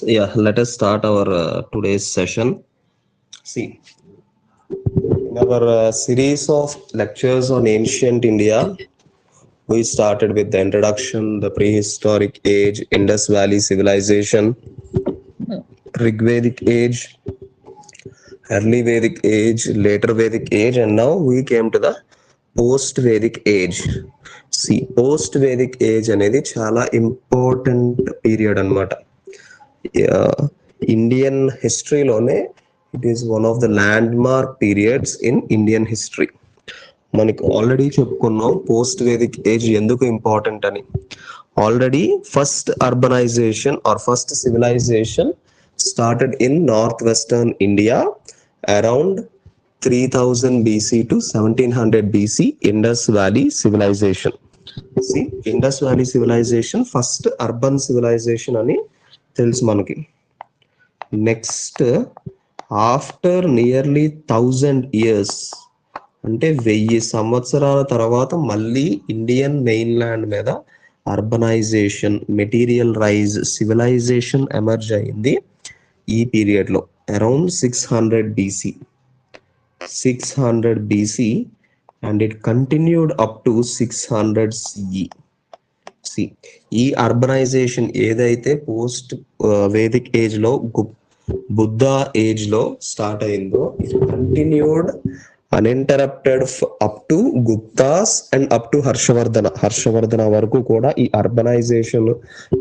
Yeah, let us start our today's session. See, in our series of lectures on ancient India, we started with the introduction, the prehistoric age, Indus Valley civilization, Rigvedic age, early Vedic age, later Vedic age, and now we came to the post Vedic age. See, post Vedic age అనేది చాలా important period అనమాట. Indian హిస్టరీలోనే it is one of the landmark periods in Indian history. మనకి already చెప్పుకున్నాం post Vedic age ఎందుకు important అని. Already first urbanisation or first civilisation started in north western India around 3000 BC to 1700 BC, Indus Valley civilization. See, Indus Valley civilization first urban civilization అని తెలుసు మనకి. Next after nearly 1000 years అంటే 1000 సంవత్సరాల తర్వాత మళ్ళీ Indian mainland మీద urbanisation, material rise, civilisation emerge అయింది ఈ పీరియడ్ లో around 600 BC. 600 BC and it continued up to 600 CE. ఈ అర్బనైజేషన్ ఏదైతే పోస్ట్ వేదిక్ ఏజ్ లో బుద్ధా ఏజ్ లో స్టార్ట్ అయిందో it continued uninterrupted up to Guptas and up to Harshavardhana వరకు కూడా ఈ urbanisation,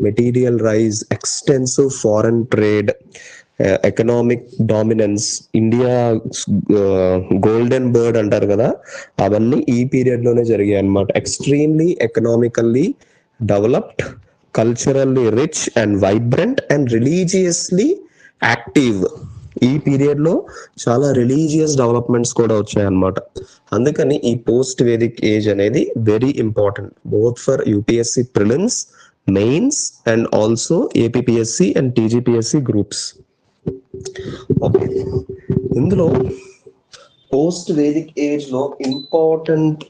material rise, extensive foreign trade, economic dominance, India golden bird అంటారు కదా, అవన్నీ ఈ పీరియడ్ లోనే జరిగాయి అన్నమాట. Extremely economically developed, culturally rich and vibrant and religiously active. ఈ పీరియడ్ లో చాలా రిలీజియస్ డెవలప్మెంట్స్ కూడా వచ్చాయన్నమాట. అందుకని ఈ పోస్ట్ వేదిక్ ఏజ్ అనేది very important both for UPSC prelims, mains and also APPSC and TGPSC groups. Okay, ఇందులో పోస్ట్ వేదిక్ ఏజ్ లో ఇంపార్టెంట్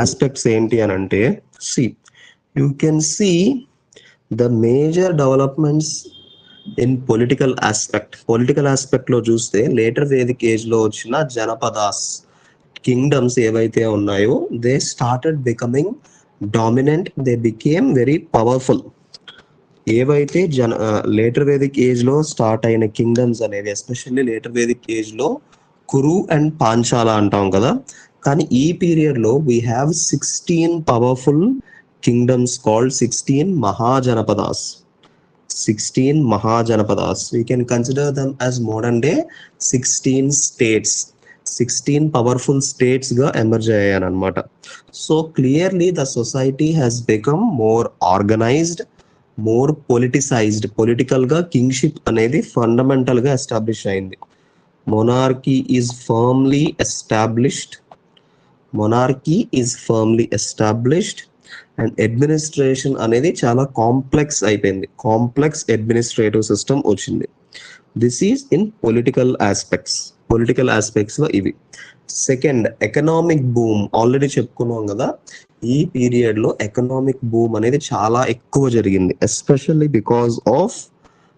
ఆస్పెక్ట్స్ ఏంటి అని అంటే, you can see the major developments in political aspect లో చూస్తే later Vedic age లో వచ్చిన janapadas, kingdoms ఏవైతే ఉన్నాయో they started becoming dominant, they became very powerful. ఏవైతే లేటర్ వేదిక్ ఏజ్ లో స్టార్ట్ అయిన కింగ్డమ్స్ అనేవి, ఎస్పెషల్లీ లేటర్ వేదిక్ ఏజ్ లో కురు అండ్ పాంచాల అంటాం కదా, కానీ ఈ పీరియడ్ లో we have 16 powerful kingdoms called 16 mahajanapadas. 16 mahajanapadas, we can consider them as modern day 16 states. 16 powerful states గా ఎమర్జ్ అయ్యాయి అన్నమాట. So clearly the society has become more organised, more politicised. Political గా కింగ్షిప్ అనేది ఫండమెంటల్ గా ఎస్టాబ్లిష్ అయింది. Monarchy is firmly established and administration అనేది చాలా complex అయిపోయింది. కాంప్లెక్స్ అడ్మినిస్ట్రేటివ్ సిస్టమ్ వచ్చింది. This is in political aspects లో ఇవి. Second, economic boom. ఆల్రెడీ చెప్పుకున్నాం కదా, ఈ పీరియడ్ లో ఎకనామిక్ బూమ్ అనేది చాలా ఎక్కువ జరిగింది, especially because of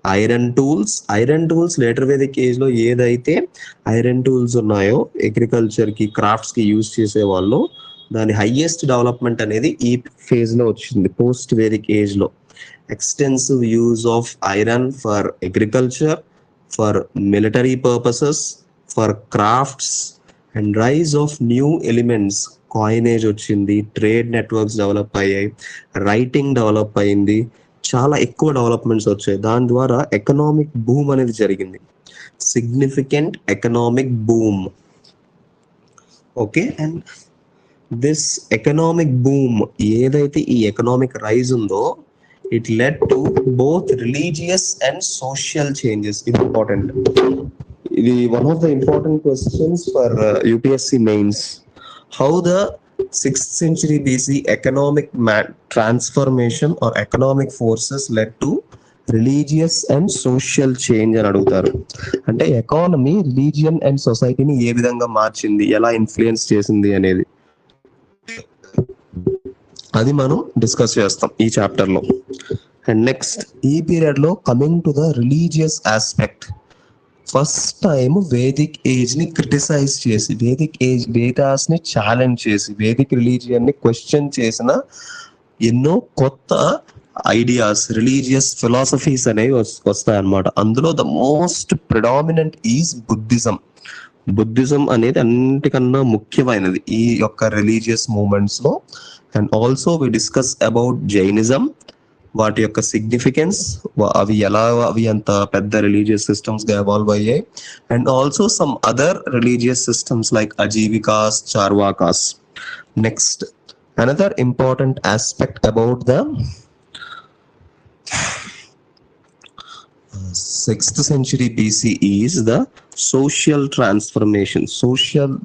iron tools. Later Vedic age లో ఏదైతే ఐరన్ టూల్స్ ఉన్నాయో అగ్రికల్చర్ కి, క్రాఫ్ట్స్ కి యూజ్ చేసే వాళ్ళు, దాని హైయెస్ట్ డెవలప్మెంట్ అనేది ఈ ఫేజ్ లో వచ్చింది పోస్ట్ వేదిక్ ఏజ్ లో. Extensive use of iron for agriculture, for military purposes, for crafts and rise of new elements. Coinage వచ్చింది, ట్రేడ్ నెట్వర్క్స్ డెవలప్ అయ్యాయి, రైటింగ్ డెవలప్ అయింది, చాలా ఎక్కువ డెవలప్మెంట్స్ వచ్చాయి. దాని ద్వారా ఎకనామిక్ బూమ్ అనేది జరిగింది, significant economic boom. Okay, and this economic boom, ఏదైతే ఈ ఎకనామిక్ రైజ్ ఉందో, it led to both religious and social changes. Important, ఇది one of the important questions for UPSC mains. How the 6th century BC economic transformation or economic forces led to religious and social change అని అడుగుతారు. అంటే economy religion and సొసైటీని ఏ విధంగా మార్చింది, ఎలా influence చేసింది అనేది అది మనం డిస్కస్ చేస్తాం ఈ చాప్టర్ లో. అండ్ నెక్స్ట్ ఈ పీరియడ్ లో coming to the religious aspect, first time Vedic age ని క్రిటిసైజ్ చేసి, వేదిక్ ఏజ్ డేటాస్ ని ఛాలెంజ్ చేసి, వేదిక్ రిలీజియన్ ని క్వశ్చన్ చేసిన ఎన్నో కొత్త ఐడియాస్, రిలీజియస్ ఫిలాసఫీస్ అనేవి వస్తాయి అన్నమాట. అందులో the most predominant is Buddhism. Buddhism అనేది అన్నిటికన్నా ముఖ్యమైనది ఈ యొక్క రిలీజియస్ మూమెంట్స్ లో. And also we discuss about Jainism, వాటి యొక్క సిగ్నిఫికెన్స్, అవి అంత పెద్ద రిలీజియస్ సిస్టమ్స్ గా ఎవాల్వ్ అయ్యాయి. And also some other religious systems like Ajivikas, Charvakas. Next another important aspect about the 6th century BC is the social transformation. Social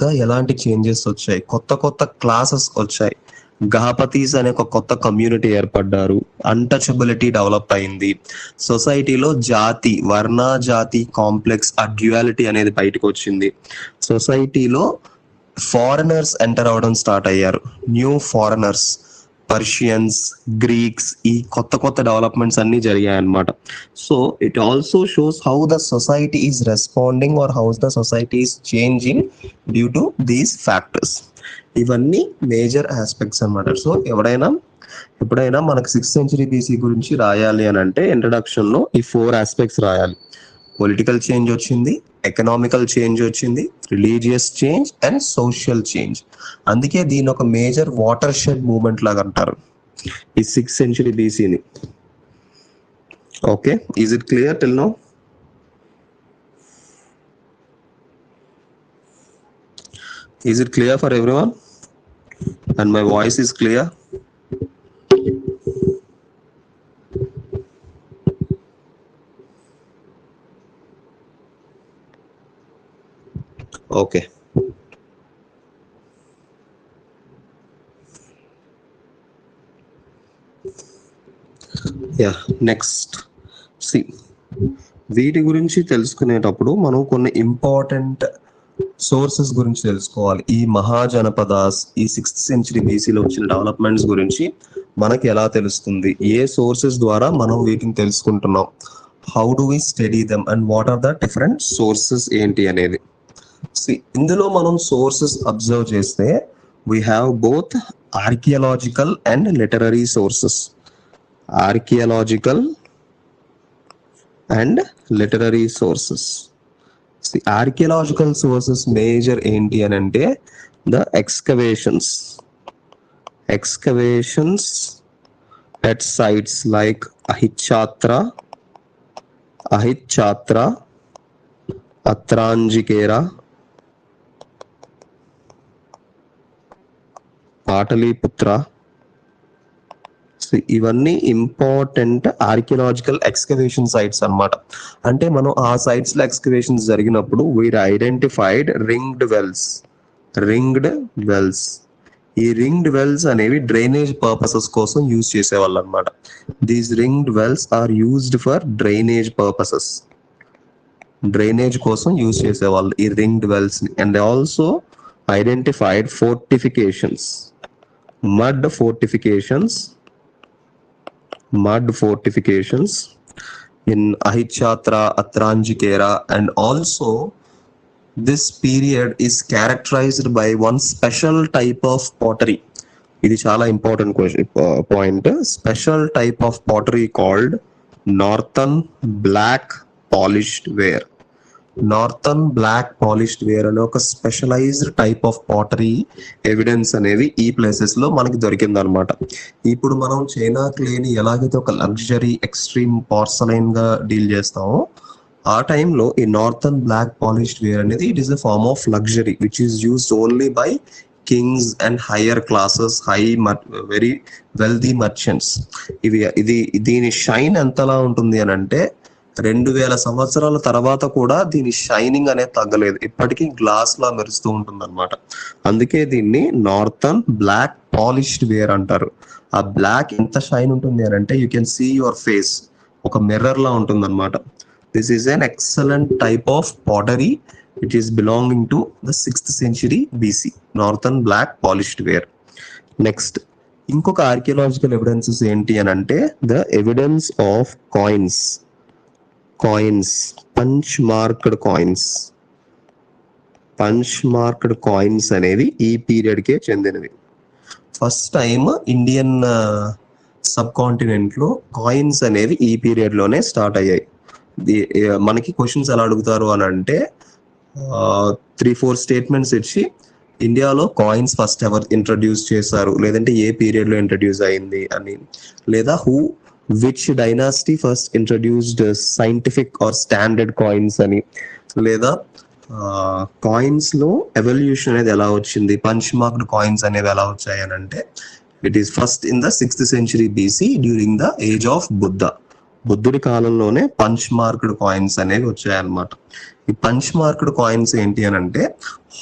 గా ఎలాంటి changes వచ్చాయి, కొత్త కొత్త క్లాసెస్ వచ్చాయి, గహపతీస్ అనే ఒక కొత్త కమ్యూనిటీ ఏర్పడ్డారు, అన్టచబిలిటీ డెవలప్ అయింది, సొసైటీలో జాతి, వర్ణ జాతి కాంప్లెక్స్, ఆ డ్యుయాలిటీ అనేది బయటకు వచ్చింది, సొసైటీలో ఫారినర్స్ ఎంటర్ అవ్వడం స్టార్ట్ అయ్యారు, న్యూ ఫారినర్స్, పర్షియన్స్, గ్రీక్స్, ఈ కొత్త కొత్త డెవలప్మెంట్స్ అన్ని జరిగాయి అన్నమాట. So it also shows how the society is responding or how the society is changing due to these factors. ఇవన్నీ మేజర్ ఆస్పెక్ట్స్ అన్నమాట. సో ఎప్పుడైనా మనకు 6th century BC గురించి రాయాలి అని అంటే ఇంట్రడక్షన్ లో ఈ 4 ఆస్పెక్ట్స్ రాయాలి. పొలిటికల్ చేంజ్ వచ్చింది, ఎకనామికల్ చేంజ్ వచ్చింది, religious change and social change. అందుకే దీని ఒక మేజర్ వాటర్ షెడ్ మూవ్మెంట్ లాగా అంటారు ఈ 6th century BC ని. Okay, is it clear till now? Is it clear for everyone? And my voice is clear? Okay. Yeah, next. See, వీటి గురించి తెలుసుకునేటప్పుడు మనం కొన్ని ఇంపార్టెంట్ సోర్సెస్ గురించి తెలుసుకోవాలి. ఈ మహాజనపదాస్, ఈ 6th century BC లో వచ్చిన డెవలప్మెంట్స్ గురించి మనకి ఎలా తెలుస్తుంది, ఏ సోర్సెస్ ద్వారా మనం వీటిని తెలుసుకుంటున్నాం, how do we study them and what are the different sources ఏంటి అనేది. ఇందులో మనం సోర్సెస్ అబ్జర్వ్ చేస్తే we have both archaeological and literary sources. Archaeological and literary sources. Archaeological sources major ఏంటి అని అంటే the excavations at sites like Ahichchhatra, Atranjikhera, Pataliputra. ఇవన్నీ important archaeological excavation sites అన్నమాట. అంటే మనం ఆ సైట్స్ లో ఎక్స్కవేషన్స్ జరిగినప్పుడు వీర్ ఐడెంటిఫైడ్ రింగ్డ్ వెల్స్. ఈ రింగ్డ్ వెల్స్ అనేవి డ్రైనేజ్ పర్పసెస్ కోసం యూజ్ చేసేవాళ్ళు అనమాట. These ringed wells are used for drainage purposes. Drainage కోసం యూజ్ చేసేవాళ్ళు ఈ రింగ్డ్ వెల్స్ ని. And also identified fortifications, mud fortifications in Ahichatra, Atranjikera, and also this period is characterized by one special type of pottery. ఇది చాలా important point. Special type of pottery called northern black polished ware. Northern black polished ware అనే ఒక specialised type of pottery evidence అనేవి ఈ places లో మనకి దొరికింది అనమాట. ఇప్పుడు మనం చైనా క్లే ని ఎలాగైతే ఒక లగ్జరీ ఎక్స్ట్రీమ్ పార్సలైన్ గా డీల్ చేస్తామో, ఆ టైంలో ఈ నార్థన్ బ్లాక్ పాలిష్డ్ వేర్ అనేది it is a form of luxury which is used only by kings and higher classes, very wealthy merchants. దీని షైన్ ఎంతలా ఉంటుంది అని అంటే 2000 సంవత్సరాల తర్వాత కూడా దీని షైనింగ్ అనేది తగ్గలేదు, ఇప్పటికీ గ్లాస్ లా మెరుస్తూ ఉంటుంది అనమాట. అందుకే దీన్ని నార్థన్ బ్లాక్ పాలిష్డ్ వేర్ అంటారు. ఆ బ్లాక్ ఎంత షైన్ ఉంటుంది అని అంటే you can see your face, ఒక మిర్రర్ లా ఉంటుంది అనమాట. This is an excellent type of pottery which is belonging to the 6th century BC, northern black polished ware. Next, ఇంకొక ఆర్కియలాజికల్ ఎవిడెన్సెస్ ఏంటి అని అంటే the evidence of coins punch marked coins అనేవి ఈ పీరియడ్ కే చెందినవి. First time Indian subcontinent లో coins అనేవి ఈ పీరియడ్ లోనే స్టార్ట్ అయ్యాయి. మనకి క్వశ్చన్స్ ఎలా అడుగుతారు అని అంటే 3-4 స్టేట్మెంట్స్ ఇచ్చి ఇండియాలో కాయిన్స్ ఫస్ట్ ఎవరు ఇంట్రడ్యూస్ చేశారు, లేదంటే ఏ పీరియడ్ లో ఇంట్రడ్యూస్ అయింది అని, లేదా which dynasty first introduced scientific or standard coins అని, లేదా కాయిన్స్ లో ఎవల్యూషన్ అనేది ఎలా వచ్చింది, పంచ్ మార్క్డ్ కాయిన్స్ అనేవి ఎలా వచ్చాయి అని అంటే it is first in the 6th century BC during the age of బుద్ధుడి కాలంలోనే పంచ్ మార్క్డ్ కాయిన్స్ అనేవి వచ్చాయన్నమాట. ఈ పంచ్ మార్క్డ్ కాయిన్స్ ఏంటి అని అంటే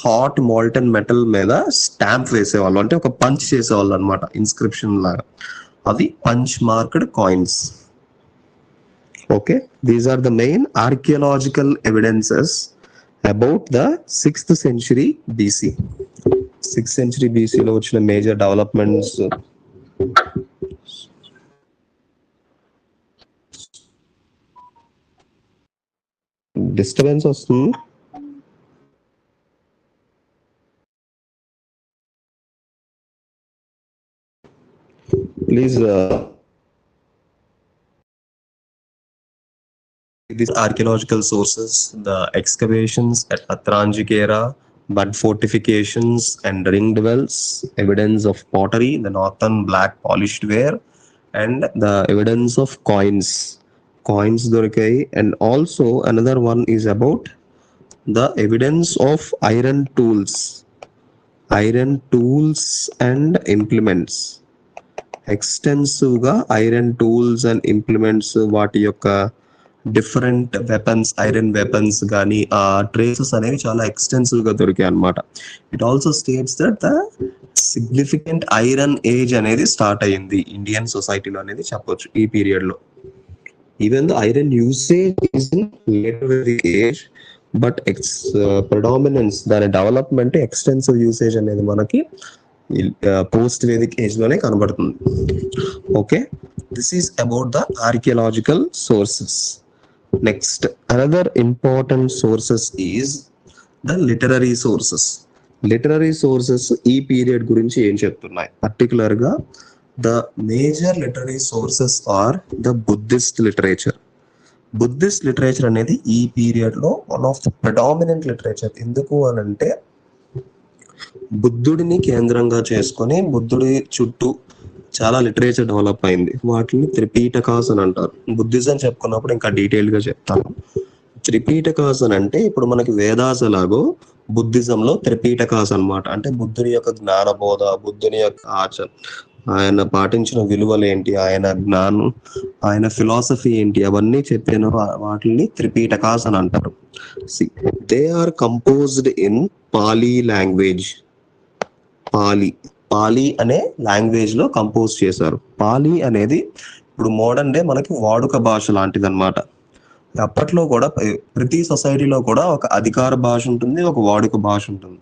హాట్ మోల్టన్ మెటల్ మీద స్టాంప్ వేసేవాళ్ళు, అంటే ఒక పంచ్ చేసేవాళ్ళు అనమాట, ఇన్స్క్రిప్షన్ లాగా. అది punch marked coins. Okay, these are the main archaeological evidences about the 6th century BC. 6th century BC లో వచ్చిన మేజర్ డెవలప్మెంట్స్. డిస్టర్బెన్స్ వస్తుంది. Please these archaeological sources, the excavations at Atranjikera, mud fortifications and ringed wells, evidence of pottery, the northern black polished ware, and the evidence of coins dorkai. And also another one is about the evidence of iron tools and implements. Extensive గా iron tools and implements, వాటి యొక్క different weapons, iron weapons కానీ ఆ traces అనేవి చాలా extensive గా దొరికాయి అన్నమాట. It also states that the significant iron age అనేది స్టార్ట్ అయ్యింది ఇండియన్ సొసైటీలో అనేది చెప్పొచ్చు ఈ పీరియడ్ లో. Even the iron usage is in later age, but predominance, దాని డెవలప్మెంట్, ఎక్స్టెన్సివ్ యూసేజ్ అనేది మనకి పోస్ట్ వేదిక్ ఏజ్ లోనే కనబడుతుంది. Okay, this is about the archaeological sources. Next another important sources is the literary sources. ఈ period గురించి ఏం చెప్తున్నాయి? Particular గా the major literary sources are the Buddhist literature అనేది ఈ పీరియడ్ లో one of the predominant literature. ఎందుకు అని అంటే బుద్ధుడిని కేంద్రంగా చేసుకొని బుద్ధుడి చుట్టూ చాలా లిటరేచర్ డెవలప్ అయింది. వాటిని త్రిపీటకాస్ అని అంటారు. బుద్ధిజం చెప్పుకున్నప్పుడు ఇంకా డీటెయిల్ గా చెప్తాను. త్రిపీటకాస్ అని అంటే ఇప్పుడు మనకి వేదాస్ ఎలాగో బుద్ధిజంలో త్రిపీటకాస్ అన్నమాట. అంటే బుద్ధుని యొక్క జ్ఞానబోధ, బుద్ధుని యొక్క ఆయన పాటించిన విలువలు ఏంటి, ఆయన జ్ఞానం, ఆయన ఫిలాసఫీ ఏంటి, అవన్నీ చెప్పిన వాటిని త్రిపీటకాస్ అని అంటారు. They are composed in Pali language. Pali అనే లాంగ్వేజ్ లో కంపోజ్ చేశారు. పాలీ అనేది ఇప్పుడు మోడర్న్ డే మనకి వాడుక భాష లాంటిది అనమాట. అప్పట్లో కూడా ప్రతి సొసైటీలో కూడా ఒక అధికార భాష ఉంటుంది, ఒక వాడుక భాష ఉంటుంది.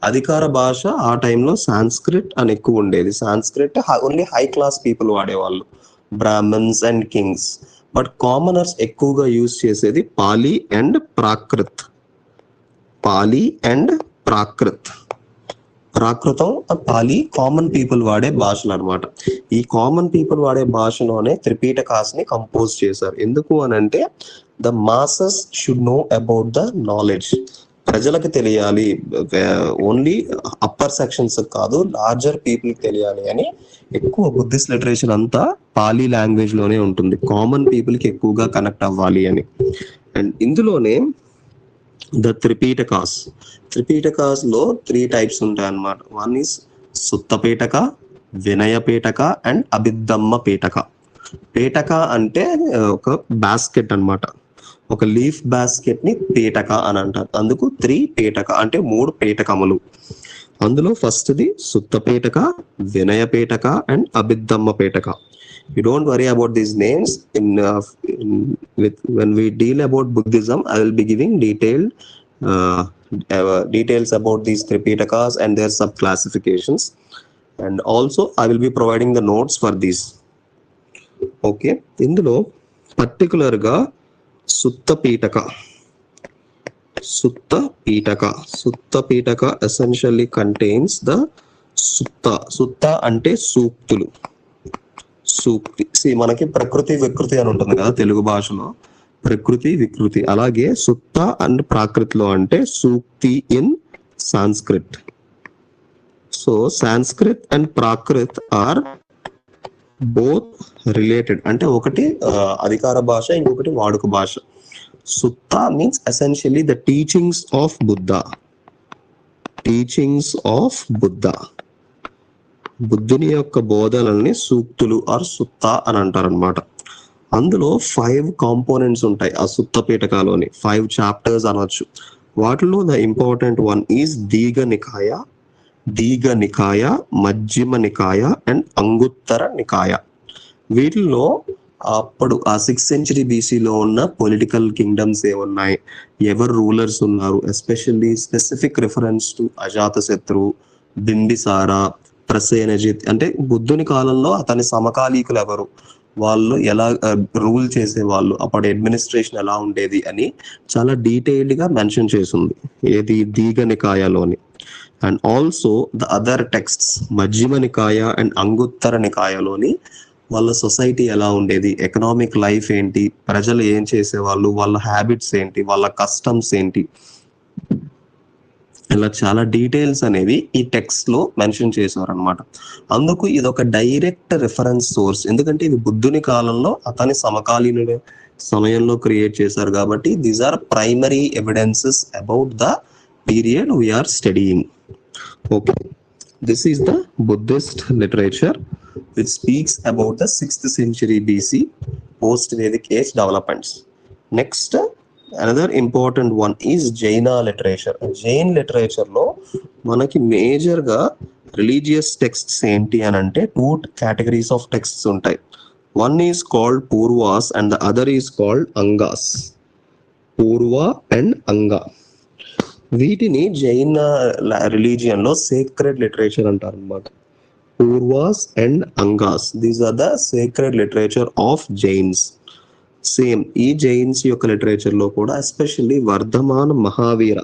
అధికార భాష ఆ టైంలో సాంస్క్రిట్ అని ఎక్కువ ఉండేది. Sanskrit only high class people వాడేవాళ్ళు, Brahmans and kings. But commoners ఎక్కువగా యూజ్ చేసేది పాలీ అండ్ ప్రాకృతం. పాలీ కామన్ పీపుల్ వాడే భాషలు అనమాట. ఈ కామన్ పీపుల్ వాడే భాషలోనే త్రిపీటకాస్ ని కంపోజ్ చేశారు. ఎందుకు అని అంటే the masses should know about the knowledge. ప్రజలకు తెలియాలి, ఓన్లీ అప్పర్ సెక్షన్స్ కాదు, లార్జర్ పీపుల్ కి తెలియాలి అని ఎక్కువ బుద్ధిస్ట్ లిటరేచర్ అంతా పాలీ లాంగ్వేజ్ లోనే ఉంటుంది. కామన్ పీపుల్ కి ఎక్కువగా కనెక్ట్ అవ్వాలి అని. అండ్ ఇందులోనే ద త్రిపీటకాస్ లో 3 types ఉంటాయి అన్నమాట. వన్ ఈస్ సుత్త పీటక, వినయ పీటక అండ్ అభిద్దమ్మ పీటక. పీటక అంటే ఒక బాస్కెట్ అన్నమాట. ఒక లీఫ్ బాస్కెట్ ని పీటక అని అంటారు. అందుకు 3 పీటక అంటే 3 పీటకములు. అందులో ఫస్ట్ ది సుత్త పీటక, వినయ పీటక and అభిద్దమ్మ పీటక. You don't worry about these names. When we deal about Buddhism, I will be giving details about these Tripitakas and their sub classifications. And also I will be providing the notes for this. Okay, ఇందులో పర్టికులర్గా సుత్త Pitaka essentially contains the సుత్త అంటే సూక్తులు. మనకి ప్రకృతి వికృతి అని ఉంటుంది కదా తెలుగు భాషలో, ప్రకృతి వికృతి. అలాగే సుత్త అండ్ ప్రాకృతిలో అంటే సూక్తి in Sanskrit. So Sanskrit and Prakrit are both related. అంటే ఒకటి అధికార భాష, ఇంకొకటి వాడుక భాష. Sutta means essentially the teachings of Buddha. బుద్ధుని యొక్క బోధనల్ని సూక్తులు ఆర్ సుత్త అని అంటారు అనమాట. అందులో 5 కాంపోనెంట్స్ ఉంటాయి ఆ సుత్త పీఠకాలోని, 5 చాప్టర్స్ అనొచ్చు. వాటిలో the important one is Digha Nikaya, Madhyama Nikaya and Anguttara Nikaya. వీటిల్లో అప్పుడు ఆ 6th century BCలో ఉన్న పొలిటికల్ కింగ్డమ్స్ ఏమున్నాయి, ఎవరు రూలర్స్ ఉన్నారు, especially specific reference to Ajatashatru, Bimbisara, Prasenajit, అంటే బుద్ధుని కాలంలో అతని సమకాలీకులు ఎవరు, వాళ్ళు ఎలా రూల్ చేసేవాళ్ళు, అప్పుడు అడ్మినిస్ట్రేషన్ ఎలా ఉండేది అని చాలా డీటెయిల్డ్ గా మెన్షన్ చేసింది ఏది దీఘ నికాయలోని. And also the other texts మధ్యమ నికాయ అండ్ అంగుత్తర నికాయలోని వాళ్ళ సొసైటీ ఎలా ఉండేది, ఎకనామిక్ లైఫ్ ఏంటి, ప్రజలు ఏం చేసేవాళ్ళు, వాళ్ళ హ్యాబిట్స్ ఏంటి, వాళ్ళ కస్టమ్స్ ఏంటి, ఇలా చాలా డీటెయిల్స్ అనేవి ఈ టెక్స్ట్ లో మెన్షన్ చేశారు అనమాట. అందుకు ఇది ఒక డైరెక్ట్ రిఫరెన్స్ సోర్స్, ఎందుకంటే ఇది బుద్ధుని కాలంలో అతని సమకాలీన సమయంలో క్రియేట్ చేశారు కాబట్టి these are primary evidences about the period we are studying. Okay, this is the Buddhist literature which speaks about the 6th century BC post-Vedic age developments. Next, another important one is Jaina literature. Jain literature లో మనకి major గా religious texts ఏంటి అని అంటే 2 categories of texts ఉంటాయి. One is called Purvas and the other is called Angas. Purva and Anga. వీటిని జైన religion లో sacred literature అంటారు అన్నమాట. Purvas and Angas, these are the sacred literature of Jains. Same ఈ Jains యొక్క literature లో కూడా especially Vardhamana Mahavir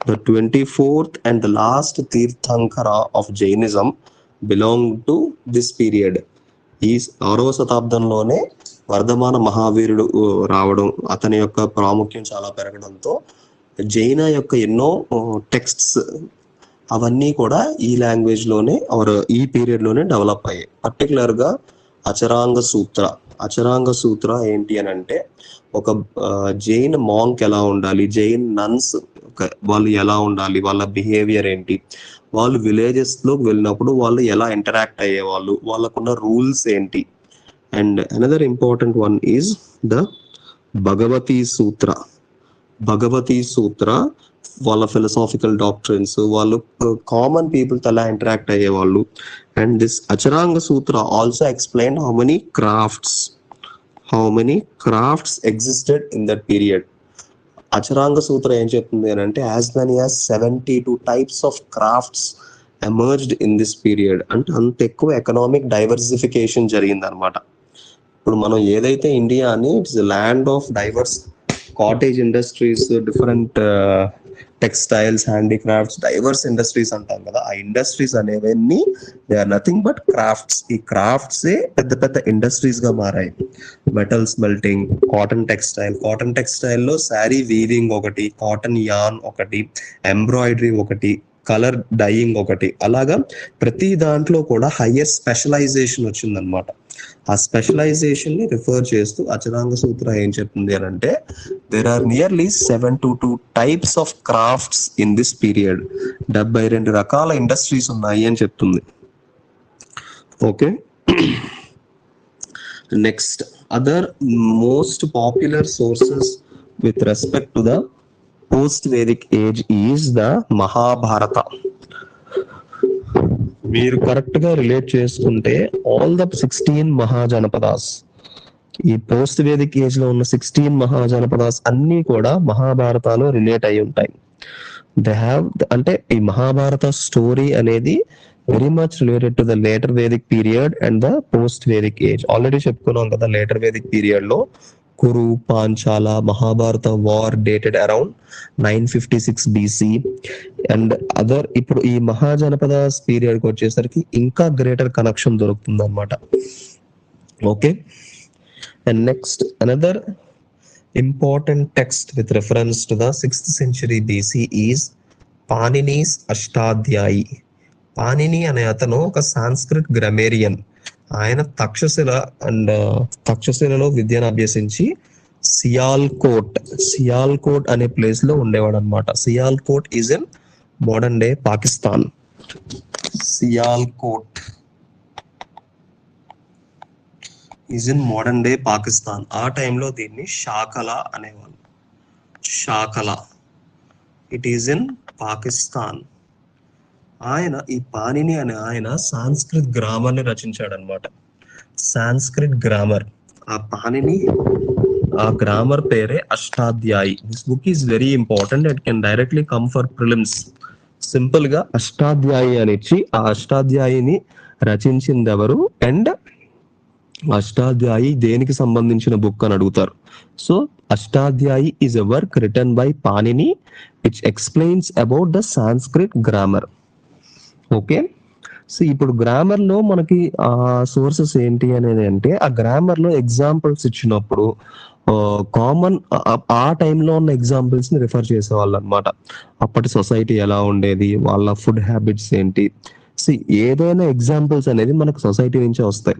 the 24th and the last Tirthankara of Jainism belong to this period. ఈ 6వ శతాబ్దంలోనే వర్ధమాన మహావీరుడు రావడం, అతని యొక్క ప్రాముఖ్యం చాలా పెరగడంతో జైన యొక్క ఎన్నో టెక్స్ట్స్ అవన్నీ కూడా ఈ లాంగ్వేజ్ లోనే ఈ పీరియడ్ లోనే డెవలప్ అయ్యాయి. పర్టికులర్ గా అచరాంగ సూత్ర ఏంటి అని అంటే ఒక జైన్ మాంక్ ఎలా ఉండాలి, జైన్ నన్స్ వాళ్ళు ఎలా ఉండాలి, వాళ్ళ బిహేవియర్ ఏంటి, వాళ్ళు విలేజెస్ లోకి వెళ్ళినప్పుడు వాళ్ళు ఎలా ఇంటరాక్ట్ అయ్యేవాళ్ళు, వాళ్ళకున్న రూల్స్ ఏంటి. And another important one is the Bhagavati Sutra వాళ్ళ ఫిలసాఫికల్ డాక్ట్రిన్స్, వాళ్ళు కామన్ పీపుల్ తో ఎలా ఇంటరాక్ట్ అయ్యేవాళ్ళు. And this Acharanga Sutra also explain how many crafts existed in that period. Acharanga Sutra ఏం చెప్తుంది అని అంటే as many as 72 types of crafts emerged in this period. అంటే అంత ఎక్కువ ఎకనామిక్ డైవర్సిఫికేషన్ జరిగింది అనమాట. ఇప్పుడు మనం ఏదైతే ఇండియా అని it's land of diverse cottage industries, different textiles, handicrafts, diverse industries అంటాం కదా, ఆ ఇండస్ట్రీస్ అనేవన్నీ they are nothing but crafts. ఈ క్రాఫ్ట్సే పెద్ద పెద్ద ఇండస్ట్రీస్ గా మారాయి. మెటల్ స్మెల్టింగ్, కాటన్ టెక్స్టైల్లో శారీ వీవింగ్ ఒకటి, కాటన్ యాన్ ఒకటి, ఎంబ్రాయిడరీ ఒకటి, కలర్ డైయింగ్ ఒకటి, అలాగా ప్రతి దాంట్లో కూడా హైయర్ స్పెషలైజేషన్ వచ్చిందనమాట. ఆ స్పెషలైజేషన్ ని రిఫర్ చేస్తూ అచరాంగ సూత్ర ఏం చెప్తుంది అని అంటే there are nearly 72 types of crafts in this period. 72 రకాల ఇండస్ట్రీస్ ఉన్నాయి అని చెప్తుంది. Okay, next other most popular sources with respect to the post Vedic age is the Mahabharata. మీరు కరెక్ట్ గా రిలేట్ చేసుకుంటే ఆల్ ద 16 మహాజనపదాస్, ఈ పోస్ట్ వేదిక్ ఏజ్ లో ఉన్న 16 మహాజనపదాస్ అన్ని కూడా మహాభారతాలో రిలేట్ అయి ఉంటాయి. దే హ్యావ్ అంటే ఈ మహాభారత స్టోరీ అనేది very much related to the later Vedic period and the post Vedic age. Already చెప్పుకున్నాం కదా, లేటర్ వేదిక్ పీరియడ్ లో Kuru Panchala Mahabharata war dated around 956 BC and other. ఇప్పుడు ఈ మహాజనపదాస్ పీరియడ్ కి వచ్చేసరికి ఇంకా గ్రేటర్ కనెక్షన్ దొరుకుతుంది అనమాట. Okay, and next another important text with reference to the 6th century BC is Panini's Ashtadhyayi. Panini అనే అతను ఒక సాంస్క్రిట్ గ్రామేరియన్. ఆయన తక్షశిలలో విద్యను అభ్యసించి సియాల్కోట్ అనే ప్లేస్ లో ఉండేవాడు అనమాట. Sialkot is in modern day Pakistan. Sialkot is in modern day Pakistan. ఆ టైంలో దీన్ని షాకల అనేవాళ్ళు. షాకల, ఇట్ ఈజ్ ఇన్ పాకిస్తాన్. ఈ పాణిని అనే ఆయన సాంస్క్రిట్ గ్రామర్ ని రచించాడు అనమాట. Sanskrit grammar. ఆ పాణిని ఆ గ్రామర్ పేరే Ashtadhyayi. This book is very important. It can directly come for prelims. Simple గా అష్టాధ్యాయి అని ఇచ్చి ఆ అష్టాధ్యాయిని రచించింది ఎవరు అండ్ అష్టాధ్యాయి దేనికి సంబంధించిన బుక్ అని అడుగుతారు. So Ashtadhyayi is a work written by Panini which explains about the Sanskrit grammar. Okay, so ఇప్పుడు గ్రామర్ లో మనకి ఆ సోర్సెస్ ఏంటి అనేది అంటే, ఆ గ్రామర్ లో ఎగ్జాంపుల్స్ ఇచ్చినప్పుడు కామన్ ఆ టైంలో ఉన్న ఎగ్జాంపుల్స్ ని రిఫర్ చేసేవాళ్ళు అనమాట. అప్పటి సొసైటీ ఎలా ఉండేది, వాళ్ళ ఫుడ్ హ్యాబిట్స్ ఏంటి. ఏదైనా ఎగ్జాంపుల్స్ అనేది మనకు సొసైటీ నుంచే వస్తాయి.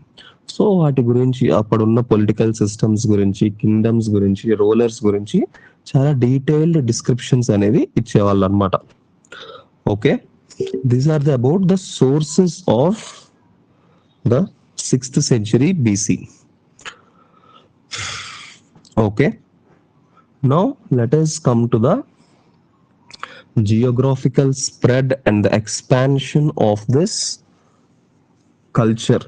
సో వాటి గురించి, అప్పుడున్న పొలిటికల్ సిస్టమ్స్ గురించి, కింగ్డమ్స్ గురించి, రూలర్స్ గురించి చాలా డీటెయిల్డ్ డిస్క్రిప్షన్స్ అనేవి ఇచ్చేవాళ్ళు అనమాట. Okay, these are about the sources of the 6th century BC. Okay, now let us come to the geographical spread and the expansion of this culture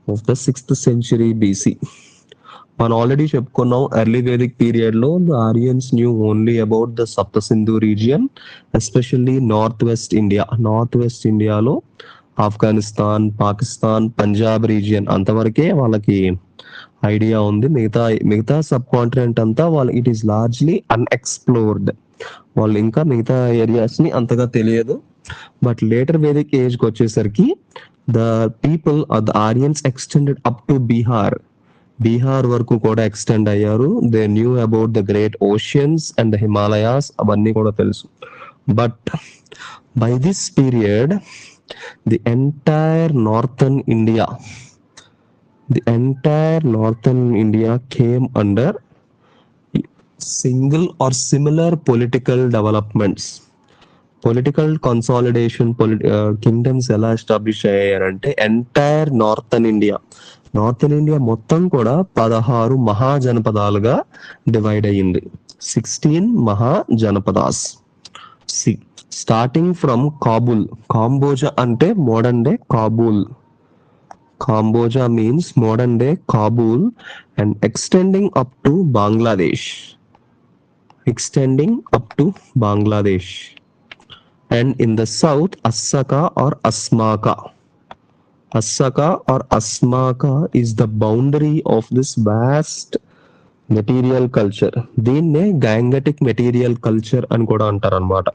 of the 6th century BC. మనం already చెప్పుకున్నాం, early Vedic period లో the Aryans knew only about the Sapta Sindhu region, especially north west India. North west ఇండియాలో Afghanistan, Pakistan, Punjab region అంతవరకే వాళ్ళకి idea ఉంది. మిగతా sub continent అంతా it is largely unexplored. వాళ్ళు ఇంకా మిగతా ఏరియాస్ ని అంతగా తెలియదు. బట్ లేటర్ వేదిక్ ఏజ్ కి వచ్చేసరికి the people the ఆరియన్స్ extended up to Bihar వరకు కూడా ఎక్స్టెండ్ అయ్యారు. They knew about the great oceans and the Himalayas, అవన్నీ కూడా తెలుసు. But by this period the entire northern India came under single or similar political developments. Political consolidation, kingdoms ఎలా establish అయ్యారంటే entire northern India మొత్తం కూడా 16 మహాజనపదాలుగా divide అయ్యింది. 16 mahajanapadas. Starting from Kamboja అంటే modern day Kabul. Kamboja means modern day Kabul and extending up to Bangladesh. And in the south, Assaka or Asmaka is the boundary of this vast material culture. దీన్నే Gangetic material culture అని కూడా అంటారు అనమాట.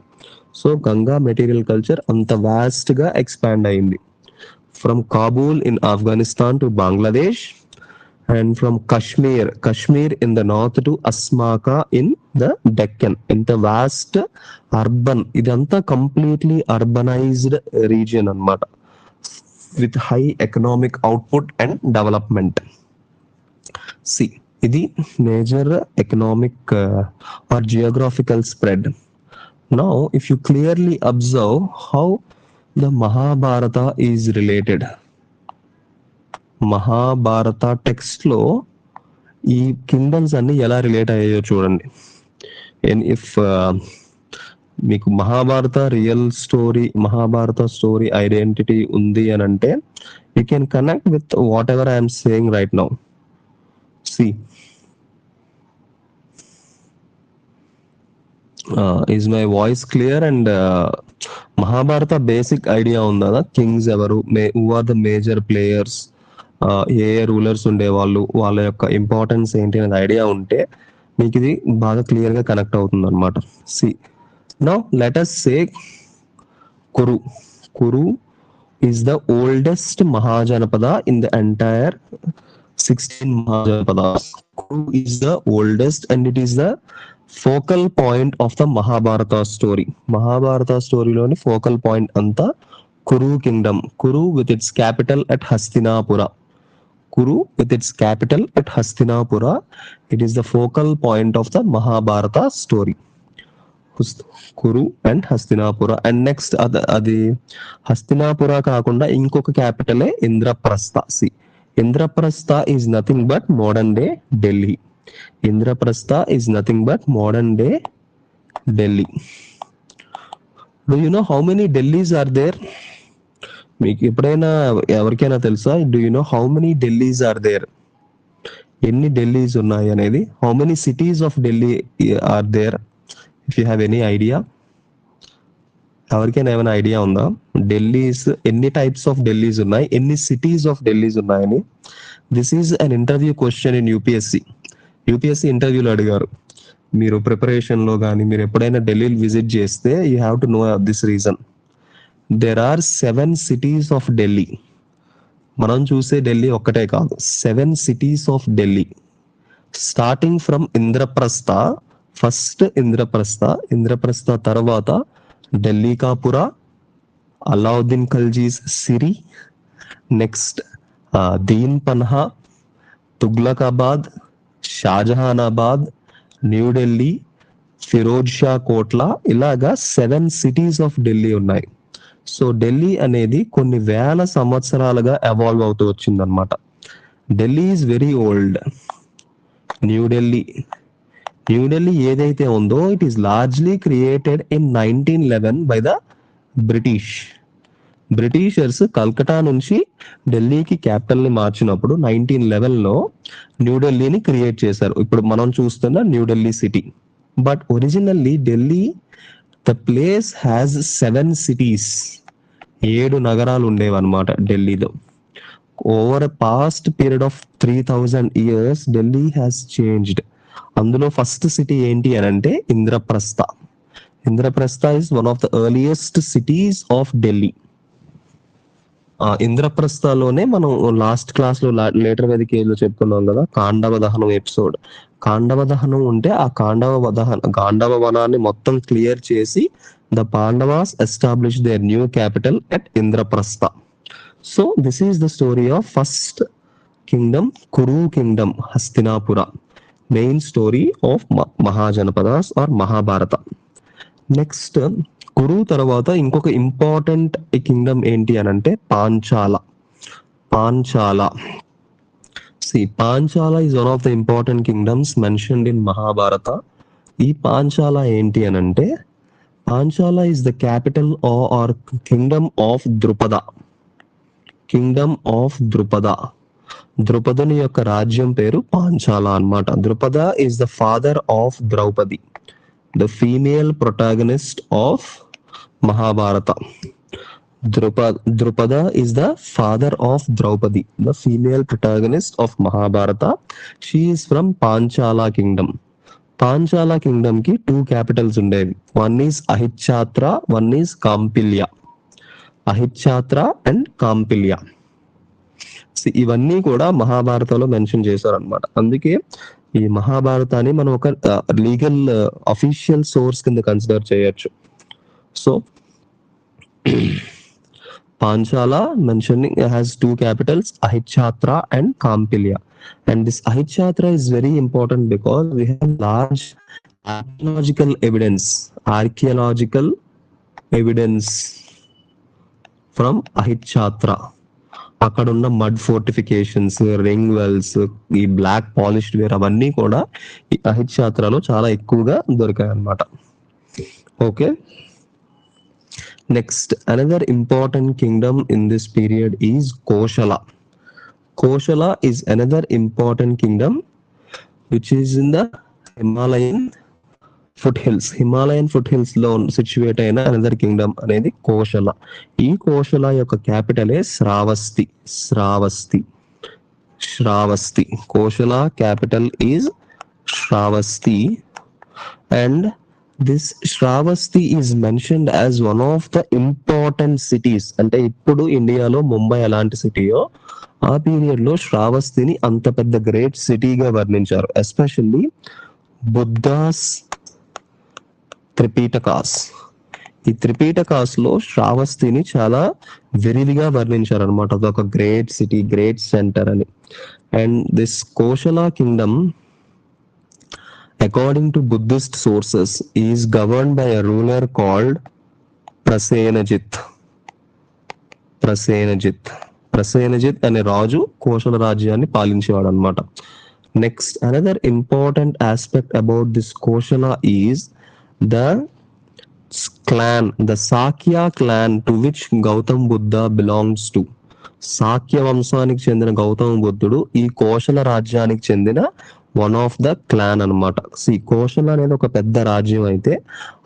So Ganga material culture అంత vast గా expand అయింది. From Kabul in Afghanistan to Bangladesh and from Kashmir in the north to Asmaka in the Deccan. ఇంత వాస్ట్ అర్బన్, ఇదంతా కంప్లీట్లీ అర్బనైజ్డ్ రీజియన్ అన్నమాట, with high economic output and development. ఇది major economic or geographical spread. Now if you clearly observe how the Mahabharata is related. Mahabharata text లో ఈ kingdoms అన్ని ఎలా relate అయ్యాయో చూడండి. ఇఫ్ మీకు మహాభారత స్టోరీ ఐడెంటిటీ ఉంది అని అంటే you can connect with whatever I'm saying right now. Is my voice clear? And Mahabharata basic idea ఉందా? కింగ్స్ ఎవరు, who are the major players, ఏ రూలర్స్ ఉండేవాళ్ళు, వాళ్ళ యొక్క ఇంపార్టెన్స్ ఏంటి అనేది ఐడియా ఉంటే మీకు ఇది బాగా క్లియర్ గా కనెక్ట్ అవుతుంది అనమాట. See now let us say Kuru. Kuru is the oldest Mahajanapada in the entire 16 Mahajanapadas. Kuru is the oldest and it is the focal point of the Mahabharata story. Mahabharata story loni focal point anta Kuru kingdom. Kuru with its capital at Hastinapura. Kuru with its capital at Hastinapura. It is the focal point of the Mahabharata story. Kuru and Hastinapura. And next అది హస్తినాపుర కాకుండా ఇంకొక క్యాపిటలే Indraprastha. See Indraprastha is nothing but modern day Delhi. Indraprastha is nothing but modern day Delhi. Do you know how many Delhis are there? మీకు ఎప్పుడైనా ఎవరికైనా తెలుసా? Do you know how many Delhis are there? ఎన్ని ఢిల్లీస్ ఉన్నాయి అనేది. How many cities of Delhi are there? If you have any idea, ఎవరికైనా ఏమైనా idea ఉందా? ఢిల్లీస్ ఎన్ని టైప్స్ ఆఫ్ ఢిల్లీస్ ఉన్నాయి, ఎన్ని సిటీస్ ఆఫ్ ఢిల్లీస్ ఉన్నాయని. This is an interview question in UPSC. UPSC ఇంటర్వ్యూలో అడిగారు. మీరు ప్రిపరేషన్ లో కానీ మీరు ఎప్పుడైనా ఢిల్లీ విజిట్ చేస్తే you have to know this reason. There are 7 cities of Delhi. మనం చూసే ఢిల్లీ ఒక్కటే కాదు, 7 cities of Delhi. Starting from Indraprastha. First Indraprastha తర్వాత ఢిల్లీ కాపుర, అలావుద్దీన్ ఖల్జీస్ సిరి, నెక్స్ట్ దీన్ పన్హా, తుగ్లకాబాద్, షాజహానాబాద్, న్యూఢిల్లీ, ఫిరోజ్ షా కోట్లా, ఇలాగా 7 సిటీస్ ఆఫ్ ఢిల్లీ ఉన్నాయి. సో ఢిల్లీ అనేది కొన్ని వేల సంవత్సరాలుగా ఎవాల్వ్ అవుతూ వచ్చిందనమాట. Delhi is very old. New Delhi ఏదైతే ఉందో it is largely created in 1911 by the Britishers. Calcutta నుంచి ఢిల్లీకి క్యాపిటల్ ని మార్చినప్పుడు 1911లో న్యూఢిల్లీని క్రియేట్ చేశారు. ఇప్పుడు మనం చూస్తున్న New Delhi city. But originally Delhi the place has 7 cities. 7 నగరాలు ఉండేవి అనమాట ఢిల్లీలో. Over a past period of 3000 years Delhi has changed. అందులో ఫస్ట్ సిటీ ఏంటి అని అంటే Indraprastha. Indraprastha is one of the earliest cities of Delhi. ఇంద్రప్రస్థలోనే మనం లాస్ట్ క్లాస్ లో లేటర్ వేదిక ఏజ్ లో చెప్పుకున్నాం కదా, కాండవ దహనం ఎపిసోడ్. కాండవ దహనం ఉంటే ఆ గాండవ వనాన్ని మొత్తం క్లియర్ చేసి the Pandavas establish their new capital at Indraprastha. So this is the story of first kingdom, Kuru kingdom, Hastinapura. Main story of Mahajanapadas or Mahabharata. Next Kuru తర్వాత ఇంకొక ఇంపార్టెంట్ కింగ్డమ్ ఏంటి అని అంటే Panchala. Panchala is one of the important kingdoms mentioned in Mahabharata. ఈ పాంచాల ఏంటి అని అంటే Panchala is the capital or kingdom of Drupada. ద్రుపదుని యొక్క రాజ్యం పేరు పాంచాల అన్నమాట. Drupada is the father of Draupadi, the female protagonist of Mahabharata. Drupada is the father of Draupadi, the female protagonist of Mahabharata. She is from Panchala kingdom. Panchala kingdom కి 2 క్యాపిటల్స్ ఉండేవి. One is Ahichatra, one is Kampilya. Ahichatra and Kampilya ఇవన్నీ కూడా మహాభారతంలో మెన్షన్ చేశారు అనమాట. అందుకే ఈ మహాభారతాన్ని మనం ఒక లీగల్ అఫీషియల్ సోర్స్ కింద కన్సిడర్ చేయొచ్చు. So Panchala mentioning has 2 capitals, Ahichatra and Kampilya. And this Ahichatra is very important because we have large archaeological evidence from Ahichatra. అక్కడ ఉన్న మడ్ ఫోర్టిఫికేషన్స్, రింగ్ వెల్స్, ఈ బ్లాక్ పాలిష్డ్ వేర్ అవన్నీ కూడా ఈ అహిచ్ఛాత్రలో చాలా ఎక్కువగా దొరికాయి అన్నమాట. Okay, next another important kingdom in this period is Kosala. Kosala is another important kingdom which is in the Himalayan Himalayan foot hills లో సిచ్యువేట్ అయిన అనదర్ కింగ్డమ్ అనేది కోశల. ఈ కోశల యొక్క క్యాపిటలే Shravasti. Kosala capital is Shravasti. And this Shravasti is mentioned as one of the important cities. అంటే ఇప్పుడు ఇండియాలో ముంబై ఎలాంటి సిటీయో ఆ పీరియడ్ లో శ్రావస్తిని అంత పెద్ద గ్రేట్ సిటీగా వర్ణించారు. ఎస్పెషల్లీ బుద్ధాస్ త్రిపీటకాస్. ఈ త్రిపీటకాస్ లో శ్రావస్తిని చాలా విరివిగా వర్ణించారు అనమాట. అదొక గ్రేట్ సిటీ, గ్రేట్ సెంటర్ అని. And this Kosala kingdom, according to Buddhist sources, is governed by a ruler called Prasenajit అనే రాజు కోశల రాజ్యాన్ని పాలించేవాడు అనమాట. Next, another important aspect about this Kosala is the Sakya clan to which Gautam Buddha belongs to. Sakya వంశానికి చెందిన గౌతమ బుద్ధుడు ఈ కోశల రాజ్యానికి చెందిన వన్ ఆఫ్ ద క్లాన్ అనమాట. కోశల అనేది ఒక పెద్ద రాజ్యం అయితే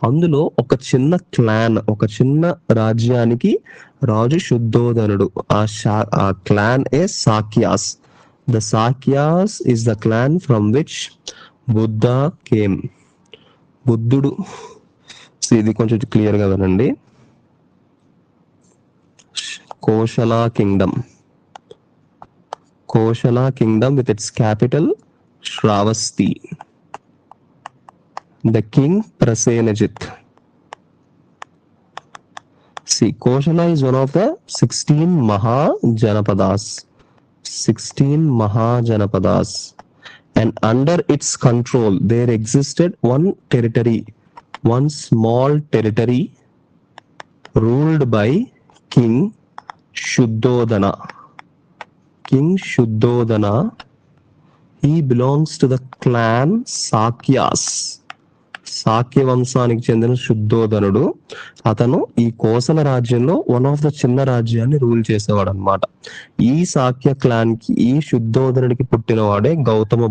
అందులో ఒక చిన్న క్లాన్, ఒక చిన్న రాజ్యానికి రాజు శుద్ధోదనుడు. ఆ క్లాన్ ఏ Sakyas. The Sakyas is the clan from which Buddha came. బుద్ధుడు, ఇది కొంచెం క్లియర్ గా వినండి. Kosala kingdom with its capital Shravasti. The king Prasenajit. Koshala is one of the 16 Mahajanapadas. And under its control there existed one small territory ruled by King Shuddhodana. He belongs to the clan Sakyas. సాక్య వంశానికి చెందిన శుద్ధోదనుడు. అతను ఈ కోసల రాజ్యంలో one of the చిన్న రాజ్యాన్ని rule చేసేవాడు అనమాట. ఈ సాక్య క్లాన్ కి, ఈ శుద్ధోదనుడికి పుట్టినవాడే Gautama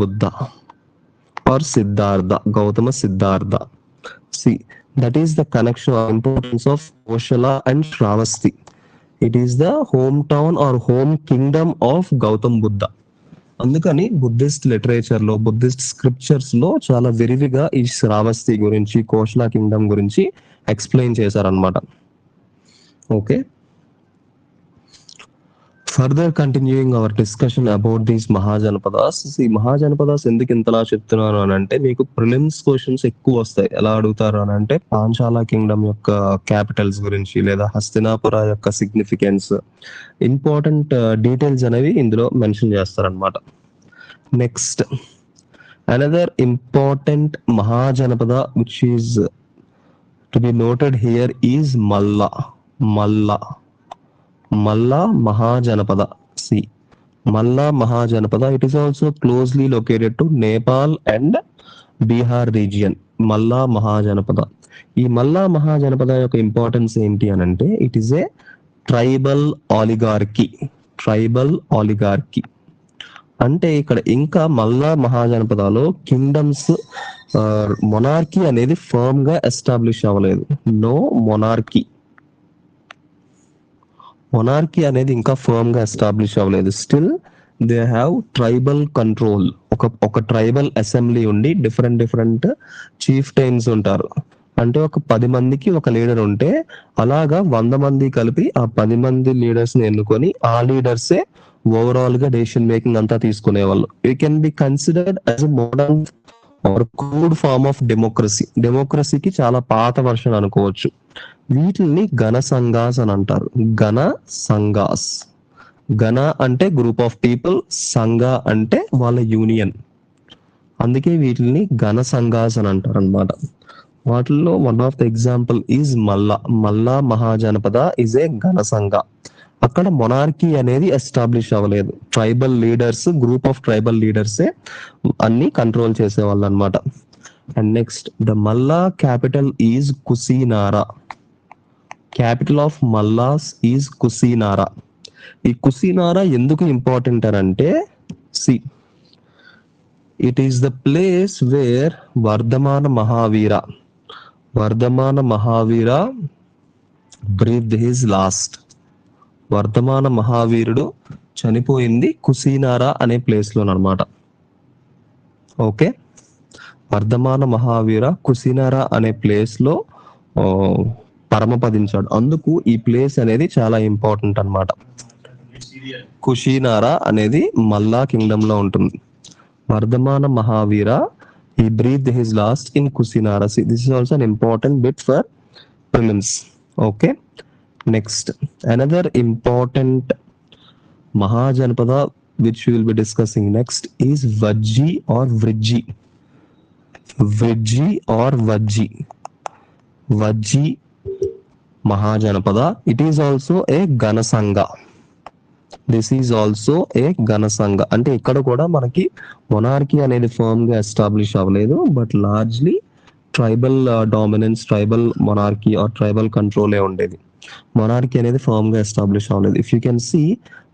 Buddha or Siddhartha, Gautama Siddhartha. That is the connection or importance of Koshala and Shravasti. It is the hometown or home kingdom of Gautam Buddha. అందుకని బుద్ధిస్ట్ లిటరేచర్ లో, బుద్ధిస్ట్ స్క్రిప్చర్స్ లో చాలా విరివిగా ఈ శ్రావస్తి గురించి, కోశల కింగ్డమ్ గురించి ఎక్స్ప్లెయిన్ చేశారనమాట. Okay, further continuing our discussion about these Mahajanapadas. ఈ మహాజనపదాస్ ఎందుకు ఇంతలా చెప్తున్నాను అని అంటే, మీకు ప్రిలిమ్స్ క్వశ్చన్స్ ఎక్కువ వస్తాయి. ఎలా అడుగుతారు అని అంటే, పాంచాల కింగ్డమ్ యొక్క క్యాపిటల్స్ గురించి లేదా హస్తినాపుర యొక్క సిగ్నిఫికెన్స్, ఇంపార్టెంట్ డీటెయిల్స్ అనేవి ఇందులో మెన్షన్ చేస్తారనమాట. Next, another important Mahajanapada which is to be noted here is Malla Mahajanapad. Malla Mahajanapad. It is also closely located to Nepal and Bihar region. Malla Mahajanapad. ఈ మల్లా మహాజనపద యొక్క importance ఏంటి అని అంటే, it is A tribal ఆలిగార్కీ. అంటే ఇక్కడ ఇంకా మల్లా మహాజనపదలో కింగ్డమ్స్, మొనార్కీ అనేది ఫర్మ్ గా ఎస్టాబ్లిష్ అవ్వలేదు. నో మొనార్కీ అనేది ఇంకా ఫర్మ్ గా ఎస్టాబ్లిష్ అవ్వలేదు. Still they have tribal control. ఒక ట్రైబల్ అసెంబ్లీ ఉండి డిఫరెంట్ చీఫ్ టైన్స్ ఉంటారు. అంటే ఒక 10 మందికి ఒక లీడర్ ఉంటే, అలాగా 100 మంది కలిపి ఆ 10 మంది లీడర్స్ ని ఎన్నుకొని ఆ లీడర్సే ఓవరాల్ గా డెసిషన్ మేకింగ్ అంతా తీసుకునేవాళ్ళు. It can be considered as a modern or crude form of డెమోక్రసీకి చాలా పాత వర్షన్ అనుకోవచ్చు. వీటిని గణ సంఘాస్ అని అంటారు. గణ అంటే గ్రూప్ ఆఫ్ పీపుల్, సంఘ అంటే వాళ్ళ యూనియన్. అందుకే వీటిని గణ సంఘాస్ అని అంటారు అనమాట. వాటిల్లో one of the example is మల్లా మహాజనపద ఈజ్ ఏ గణ సంఘ. అక్కడ మొనార్కీ అనేది ఎస్టాబ్లిష్ అవ్వలేదు. Tribal leaders, group of tribal లీడర్సే అన్ని కంట్రోల్ చేసేవాళ్ళు అనమాట. And next, the Malla capital is Kusinara. Capital of Mallas is Kusinara. ఈ కుసినారా ఎందుకు ఇంపార్టెంట్ అని అంటే, it is the place where Vardhamana Mahavira breathed his last. వర్ధమాన మహావీరుడు చనిపోయింది కుసీనారా అనే ప్లేస్ లో అనమాట. ఓకే, వర్ధమాన మహావీర కుసీనారా అనే ప్లేస్ లో పరమపదించాడు. అందుకు ఈ ప్లేస్ అనేది చాలా ఇంపార్టెంట్ అన్నమాట. కుషీనారా అనేది మల్లా కింగ్డమ్ లో ఉంటుంది. వర్ధమాన Mahavir he breathed his last in Kusinara. See, this is also an important bit for prelims. Okay, next, another important Mahajanpada which we will be discussing next is Vajji or Vrijji. Vrijji or Vajji. Vajji Mahajanapada. It is also a Ganasanga. This is also a Ganasangha. అంటే ఇక్కడ కూడా మనకి monarchy అనేది firm గా establish అవ్వలేదు, but largely tribal dominance, tribal monarchy or tribal కంట్రోలే ఉండేది. Monarchy అనేది ఫర్మ్ గా ఎస్టాబ్లిష్ అవ్వలేదు. If you can see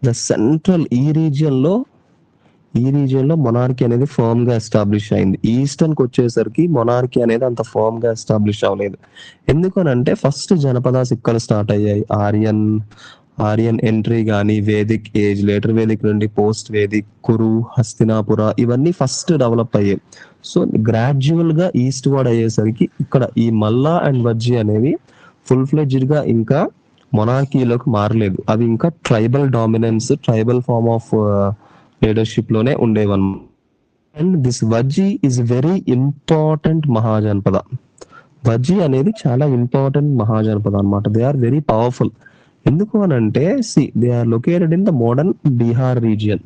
the central ఈ రీజియన్ లో మొనార్కీ అనేది ఫర్మ్ గా ఎస్టాబ్లిష్ అయింది. ఈస్టర్న్ కి వచ్చేసరికి మొనార్కీ అనేది అంత ఫర్మ్ గా ఎస్టాబ్లిష్ అవ్వలేదు. ఎందుకనంటే ఫస్ట్ జనపదాస్ ఇక్కడ స్టార్ట్ అయ్యాయి. ఆర్యన్ ఎంట్రీ కానీ, వేదిక్ ఏజ్, లేటర్ వేదిక్ నుండి పోస్ట్ వేదిక్, కురు, హస్తినాపుర ఇవన్నీ ఫస్ట్ డెవలప్ అయ్యాయి. సో గ్రాడ్యువల్ గా ఈస్ట్ వర్డ్ అయ్యేసరికి ఇక్కడ ఈ మల్లా అండ్ వజ్జీ అనేవి ఫుల్ ఫ్లెడ్జ్డ్ గా ఇంకా మొనార్కీలోకి మారలేదు. అవి ఇంకా tribal dominance, tribal form of leadership లోనే ఉండేవన్నమాట. And this Vajji is very important Mahajanapada. Vajji అనేది చాలా ఇంపార్టెంట్ మహాజనపద అన్నమాట. They are very powerful. ఎందుకు అని అంటే they are located in the modern Bihar region.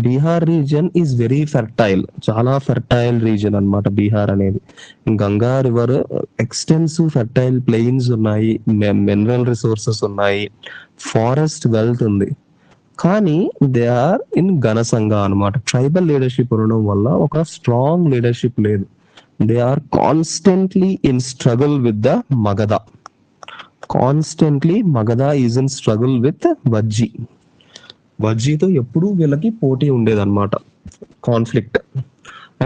Bihar region is very fertile, చాలా ఫెర్టైల్ రీజియన్ అన్నమాట బీహార్ అనేది. Ganga river extensive fertile plains ఉన్నాయి, మినరల్ రిసోర్సెస్ ఉన్నాయి, ఫారెస్ట్ వెల్త్ ఉంది. కానీ దే ఆర్ ఇన్ ఘనసంఘ అన్నమాట. ట్రైబల్ లీడర్షిప్ ఉండడం వల్ల ఒక స్ట్రాంగ్ లీడర్షిప్ లేదు. They are constantly in struggle with the Magadha. Constantly Magadha is in struggle with Vajji. వజ్జీతో ఎప్పుడూ వీళ్ళకి పోటీ ఉండేదన్నమాట, conflict.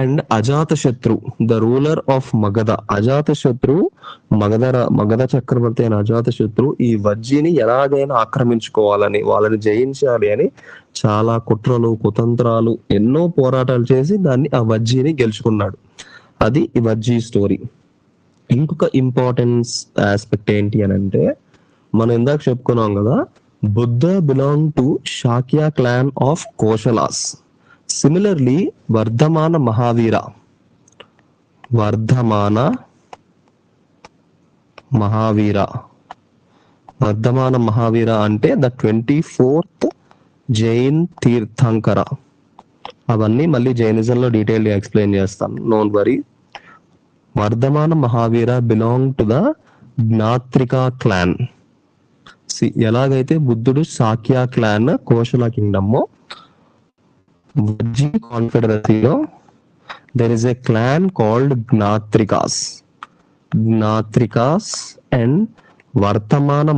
And Ajatashatru, the ruler of Magadha. Ajatashatru, Magadha చక్రవర్తి అయిన అజాతశత్రు ఈ వజ్జీని ఎలాగైనా ఆక్రమించుకోవాలని, వాళ్ళని జయించాలి అని చాలా కుట్రలు, కుతంత్రాలు, ఎన్నో పోరాటాలు చేసి దాన్ని ఆ వజ్జీని గెలుచుకున్నాడు. అది ఈ వజ్జీ స్టోరీ. ఇంకొక ఇంపార్టెన్స్ ఆస్పెక్ట్ ఏంటి అని అంటే, మనం ఇందాక చెప్పుకున్నాం కదా, Buddha belong to Shakya clan of Kosalas. Similarly Vardhamana Mahavira అంటే ద 24th జైన్ తీర్థంకర. అవన్నీ మళ్ళీ జైనిజంలో డీటెయిల్ గా ఎక్స్ప్లెయిన్ చేస్తాను, don't worry. Vardhamana Mahavira belong to the Jnatrika clan. ఎలాగైతే బుద్ధుడు శాక్య క్లాన్ కోశల కింగ్డమ్, వజ్జీ కాన్ఫెడరసీలో there is a clan called Gnatrikas and Vardhamana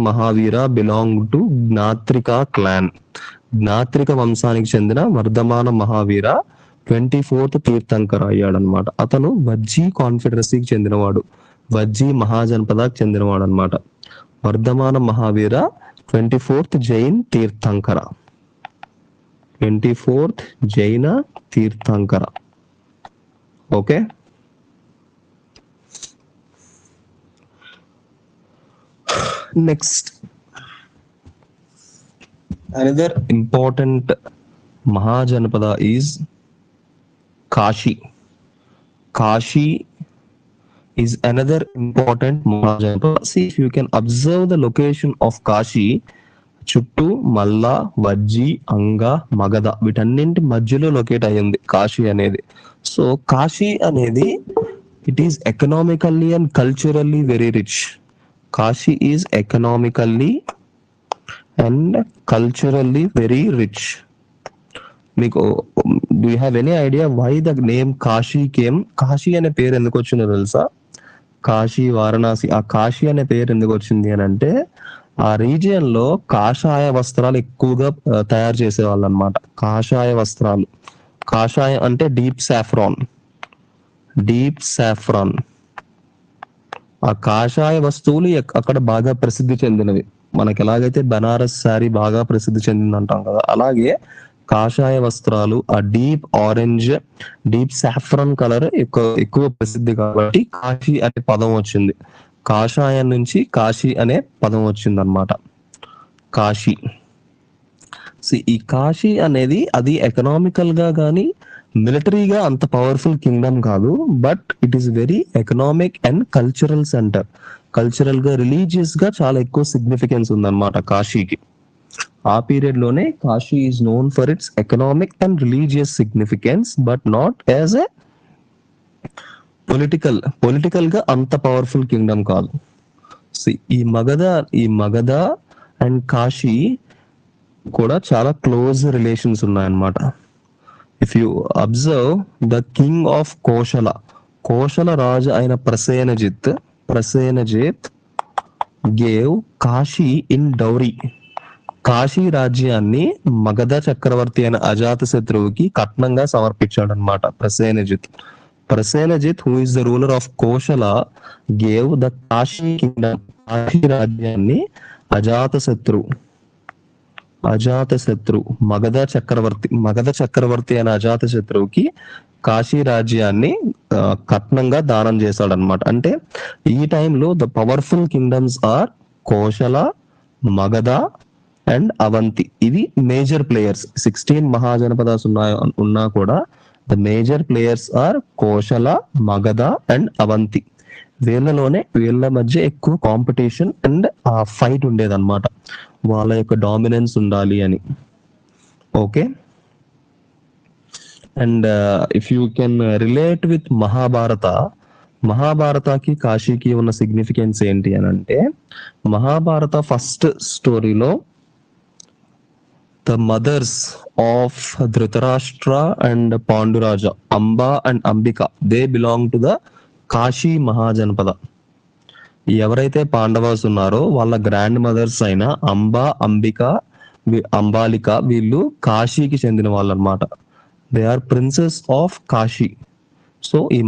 Mahavira belong to Gnatrika clan. Jnatrika వంశానికి చెందిన వర్ధమాన మహావీర 24th తీర్థంకర అయ్యాడనమాట. అతను వజ్జీ కాన్ఫెడరసీకి చెందినవాడు, వజ్జీ మహాజనపదకు చెందినవాడు అనమాట. Vardhamana Mahavira 24th Jain Tirthankara, 24th Jaina Tirthankara. Okay, next another important Mahajanapada is Kashi. Kashi is another important Mahajanapada. See, if you can observe the location of Kashi, చుట్టూ మల్లా, వజ్జీ, అంగ, మగధ వీటన్నింటి మధ్యలో లొకేట్ అయ్యింది కాశీ అనేది. సో కాశీ అనేది it is economically and culturally very rich. Kashi is economically and culturally very rich. మీకు do you have any idea why the name Kashi came? Kashi అనే పేరు ఎందుకు వచ్చిందో తెలుసా? కాశీ, వారణాసి. ఆ కాశీ అనే పేరు ఎందుకు వచ్చింది అని అంటే ఆ రీజియన్ లో కాషాయ వస్త్రాలు ఎక్కువగా తయారు చేసేవాళ్ళు అనమాట. కాషాయ వస్త్రాలు, కాషాయం అంటే డీప్ సాఫ్రాన్. డీప్ సాఫ్రాన్ ఆ కాషాయ వస్తువులు అక్కడ బాగా ప్రసిద్ధి చెందినవి. మనకి ఎలాగైతే బనారస్ శారీ బాగా ప్రసిద్ధి చెందింది అంటాం కదా, అలాగే కాషాయ వస్త్రాలు ఆ deep orange, deep saffron colour ఎక్కువ ప్రసిద్ధి కాబట్టి కాశీ అనే పదం వచ్చింది. కాషాయం నుంచి కాశీ అనే పదం వచ్చింది అనమాట. కాశీ. ఈ కాశీ అనేది అది ఎకనామికల్ గా కానీ మిలిటరీగా అంత పవర్ఫుల్ కింగ్డమ్ కాదు, but it is very economic and cultural centre. Cultural గా, రిలీజియస్ గా చాలా ఎక్కువ సిగ్నిఫికెన్స్ ఉందన్నమాట కాశీకి. ఆ పీరియడ్ లోనే Kashi is known for its economic and religious significance, but not as a political గా అంత పవర్ఫుల్ కింగ్డమ్ కాదు. ఈ మగధ అండ్ కాశీ కూడా చాలా క్లోజ్ రిలేషన్స్ ఉన్నాయన్నమాట. If you observe the king of Kosala రాజు అయిన Prasenajit gave Kashi in dowry. కాశీ రాజ్యాన్ని మగధ చక్రవర్తి అయిన అజాత శత్రువుకి కట్నంగా సమర్పించాడు అనమాట Prasenajit who is the ruler of Kosala gave the Kashi kingdom. కాశీ రాజ్యాన్ని అజాతశత్రు మగధ చక్రవర్తి అయిన అజాత శత్రువుకి కాశీ రాజ్యాన్ని కట్నంగా దానం చేశాడు అనమాట. అంటే ఈ టైంలో the powerful kingdoms are Kosala, Magadha and Avanti. ఇవి మేజర్ ప్లేయర్స్. 16 మహాజనపదాస్ ఉన్నా కూడా the major players are Kosala, Magadha and Avanti. వీళ్ళ మధ్య ఎక్కువ కాంపిటీషన్ అండ్ ఫైట్ ఉండేదన్నమాట, వాళ్ళ యొక్క డామినెన్స్ ఉండాలి అని. Okay. And if you can relate with మహాభారతకి కాశీకి ఉన్న సిగ్నిఫికెన్స్ ఏంటి అని అంటే, మహాభారత ఫస్ట్ స్టోరీలో the mothers of Dhritarashtra and Panduraja, Amba and Ambika, they belong to the Kashi Mahajanapada. ఎవరైతే పాండవాస్ ఉన్నారో వాళ్ళ గ్రాండ్ మదర్స్ అయిన అంబా, అంబాలిక వీళ్ళు కాశీకి చెందిన వాళ్ళు అనమాట. They are princesses of Kashi. So ఈ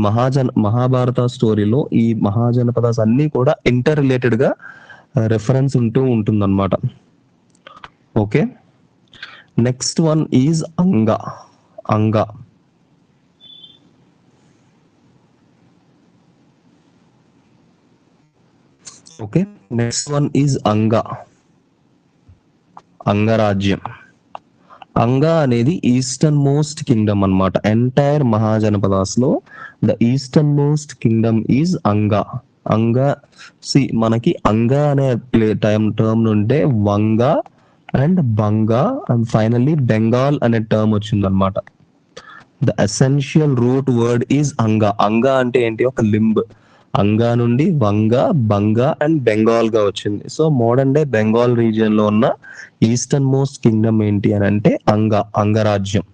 మహాభారత స్టోరీలో ఈ మహాజనపదాస్ అన్ని కూడా ఇంటర్ రిలేటెడ్ గా రెఫరెన్స్ ఉంటుందన్నమాట. Okay. Next one is Anga. Okay. Next one is అంగరాజ్యం. అంగ అనేది ఈస్టర్న్ మోస్ట్ కింగ్డమ్ అన్నమాట. ఎంటైర్ మహాజనపదాస్ లో the easternmost kingdom is Anga. మనకి అంగ అనే టర్మ్ నుండే Vanga and Banga and finally Bengal అనే టర్మ్ వచ్చింది అనమాట. The essential root word is Anga అంటే ఏంటి? ఒక లింబ్. అంగా నుండి వంగ, బంగా అండ్ బెంగాల్ గా వచ్చింది. So modern day Bengal region లో ఉన్న ఈస్టర్న్ మోస్ట్ కింగ్డమ్ ఏంటి అని అంటే అంగరాజ్యం.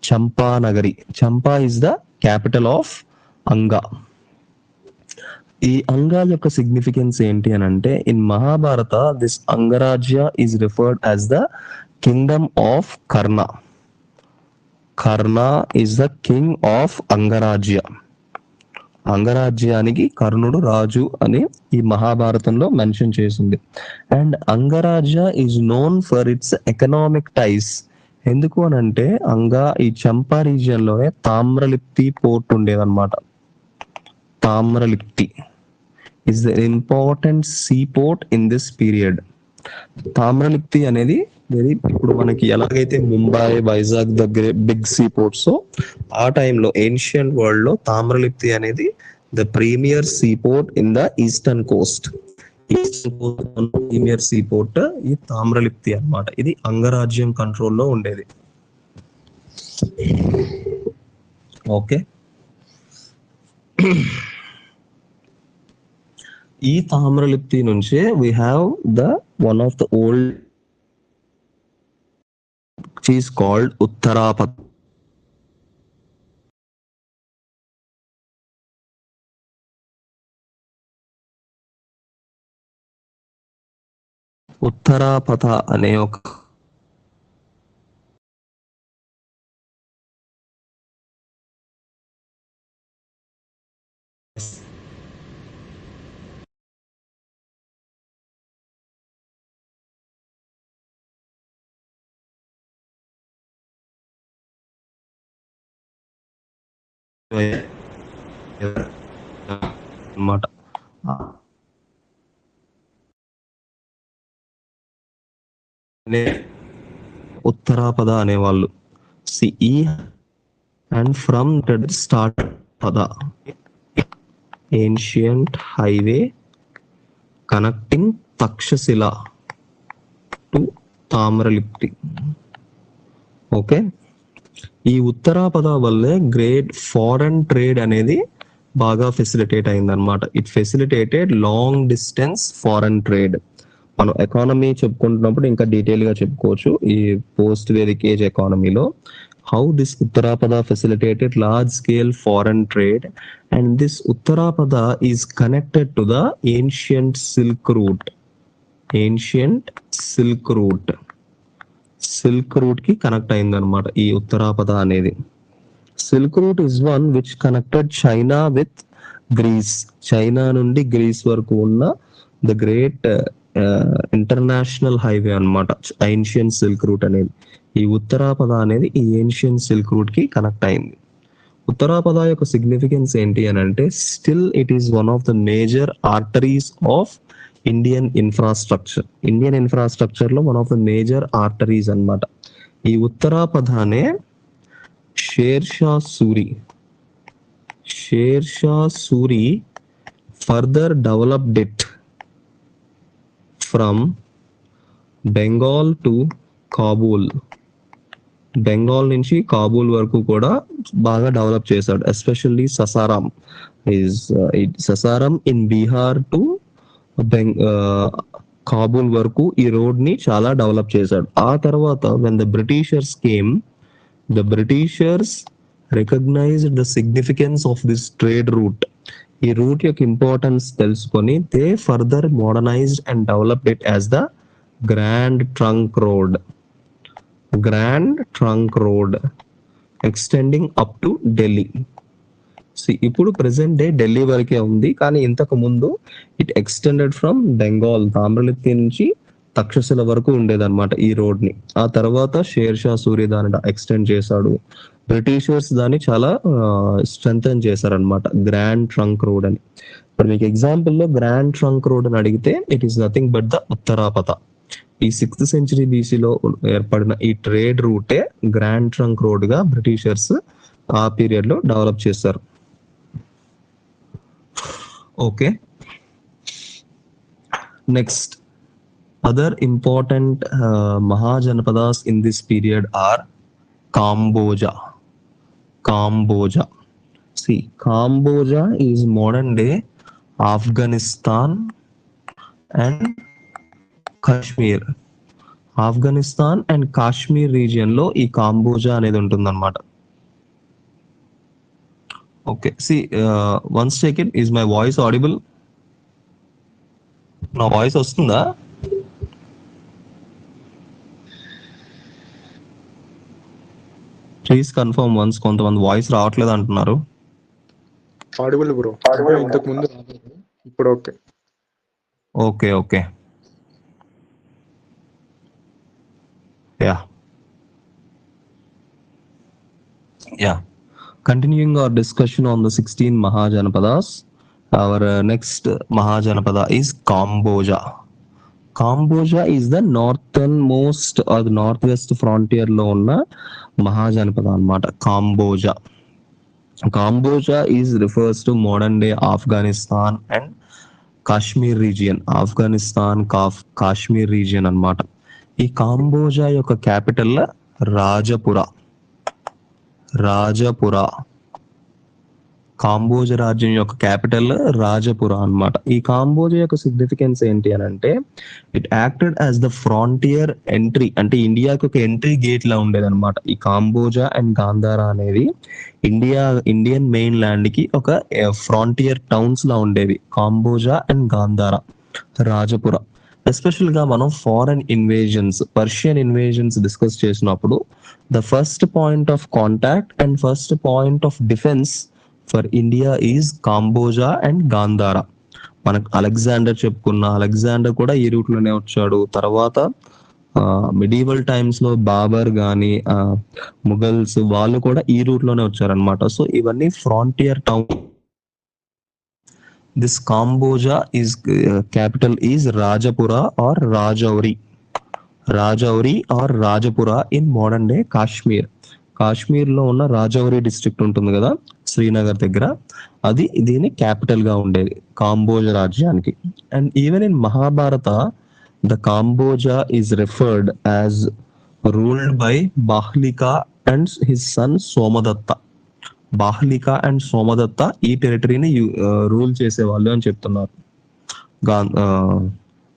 Champa Nagari, Champa is the capital of Anga. ఈ అంగా యొక్క సిగ్నిఫికెన్స్ ఏంటి అని అంటే, in Mahabharata this Angarajya is referred as the kingdom of Karna. Karna is the king of Angarajya. అంగరాజ్యానికి కర్ణుడు రాజు అని ఈ మహాభారతంలో మెన్షన్ చేసింది. And Angarajya is known for its economic ties. ఎందుకు అని అంటే ఈ చంపా రీజియన్ లోనే తామ్రలిప్తి పోర్ట్ ఉండేదన్నమాట. Tamralipti is the important seaport in this period. Tamralipti అనేది ఇప్పుడు మనకి ఎలాగైతే ముంబై, వైజాగ్ దగ్గర బిగ్ సీ పోర్ట్స్, ఆ టైంలో ఏన్షియంట్ వరల్డ్ లో తామ్రలిప్తి అనేది the premier sea port in the eastern coast. Premier sea port ఈ తామ్రలిప్తి అన్నమాట. ఇది అంగరాజ్యం కంట్రోల్లో ఉండేది. ఓకే. ఈ తామ్రలిప్తి నుంచే we have the one of the old which is called Uttarapattam. ఉత్తరాపథ అనే ఒక అన్నమాట. ఉత్తరాపద అనేవాళ్ళు. సిఈ అండ్ ఫ్రమ్ స్టార్ట్ పద ancient highway connecting Takshashila to Tamralipti. Okay, ఈ ఉత్తరాపద వల్లే గ్రేట్ ఫారెన్ ట్రేడ్ అనేది బాగా ఫెసిలిటేట్ అయిందనమాట. It facilitated long distance foreign trade. మనం ఎకానమీ చెప్పుకుంటున్నప్పుడు ఇంకా డీటెయిల్ గా చెప్పుకోవచ్చు ఈ పోస్ట్ వేదిక్ ఏజ్ ఎకానమీలో how this Uttarapatha facilitated large scale foreign trade and this Uttarapatha is connected to the ancient silk route. Ancient silk route కి connect అయిందనమాట ఈ ఉత్తరాపద అనేది. Silk route is one which connected China with Greece. China నుండి గ్రీస్ వరకు ఉన్న ద గ్రేట్ ఇంటర్నేషనల్ హైవే అన్నమాట ancient silk route అనేది. ఈ ఉత్తరాపద అనేది ఈ ఏన్షియన్ సిల్క్ రూట్ కి కనెక్ట్ అయింది. ఉత్తరాపద యొక్క సిగ్నిఫికెన్స్ ఏంటి అని అంటే still it is one of the major arteries of Indian infrastructure. Indian infrastructure లో one of the major arteries అన్నమాట. ఈ ఉత్తరాపదనే Sher Shah Suri further developed it from Bengal to Kabul. Bengal నుంచి కాబూల్ వరకు కూడా బాగా డెవలప్ చేశాడు. Especially Sasaram in Bihar to Kabul వరకు ఈ రోడ్ ని చాలా డెవలప్ చేశాడు. ఆ తర్వాత when the Britishers came, the Britishers recognised the significance of this trade route. ఈ రూట్ యొక్క ఇంపార్టెన్స్ తెలుసుకొని they further modernised and developed it as the grand trunk road extending up to Delhi. ఇప్పుడు present day Delhi వరకే ఉంది, కానీ ఇంతకు ముందు it extended from Bengal Tamralipti నుంచి తక్షశిల వరకు ఉండేదన్నమాట ఈ రోడ్ ని. ఆ తర్వాత షేర్ షా సూరి దాన్ని ఎక్స్టెండ్ చేశాడు. బ్రిటిషర్స్ దాన్ని చాలా స్ట్రెంథెన్ చేశారనమాట గ్రాండ్ ట్రంక్ రోడ్ అని. ఇప్పుడు మీకు ఎగ్జాంపుల్ లో గ్రాండ్ ట్రంక్ రోడ్ అని అడిగితే it is nothing but the Uttarapatha. ఈ 6th century BCలో ఏర్పడిన ఈ ట్రేడ్ రూటే గ్రాండ్ ట్రంక్ రోడ్ గా బ్రిటిషర్స్ ఆ పీరియడ్ లో డెవలప్ చేశారు. Okay, next other important Mahajanapadas in this period are Kamboja. See, Kamboja is modern day Afghanistan and Kashmir. Afghanistan and Kashmir region లో ఈ కాంబోజా అనేది ఉంటుందన్నమాట. Okay, see once check it, is my voice audible? నా voice వస్తుందా? Please confirm once. కొంతమంది voice రావట్లేదు అంటున్నారు. Audible bro, ఇంతకు ముందు ఇప్పుడు okay. Okay yeah continuing our discussion on the 16 Mahajanapadas, our next Mahajanapada is Kamboja. Kamboja is the northernmost or the northwest frontier lo unna Mahajanapada anamata. Kamboja is refers to modern day Afghanistan and Kashmir region. Kashmir region anamata. ఈ కాంబోజా యొక్క capital రాజపుర. Kamboja రాజ్యం యొక్క capital రాజపుర అన్నమాట. ఈ కాంబోజా యొక్క significance ఏంటి అని అంటే it acted as the frontier entry, అంటే ఇండియాకి ఒక ఎంట్రీ గేట్ లా ఉండేది అనమాట. ఈ కాంబోజా అండ్ గాంధారా అనేది ఇండియన్ మెయిన్ ల్యాండ్ కి ఒక ఫ్రాంటియర్ టౌన్స్ లా ఉండేవి. కాంబోజా అండ్ గాంధారా, రాజపుర. ఎస్పెషల్ గా మనం foreign invasions, Persian invasions discuss చేసినప్పుడు the first point of contact and first point of defence for India is Kamboja and Gandhara. మనకు అలెగ్జాండర్ చెప్పుకున్న, అలెగ్జాండర్ కూడా ఈ రూట్ లోనే వచ్చాడు. తర్వాత మిడీవల్ టైమ్స్ లో బాబర్ గాని ముఘల్స్ వాళ్ళు కూడా ఈ రూట్ లోనే వచ్చారనమాట. సో ఇవన్నీ frontier town. This Kamboja is capital is Rajapura or Rajouri. Rajouri or Rajapura in modern day Kashmir. Kashmir లో ఉన్న రాజౌరి డిస్ట్రిక్ట్ ఉంటుంది కదా శ్రీనగర్ దగ్గర, అది దీని క్యాపిటల్ గా ఉండేది కాంబోజ రాజ్యానికి. And even in Mahabharata the Kamboja is referred as ruled by Bahlika and his son Somadatta. Bahlika and Somadatta ఈ టెరిటరీని రూల్ చేసేవాళ్ళు అని చెప్తున్నారు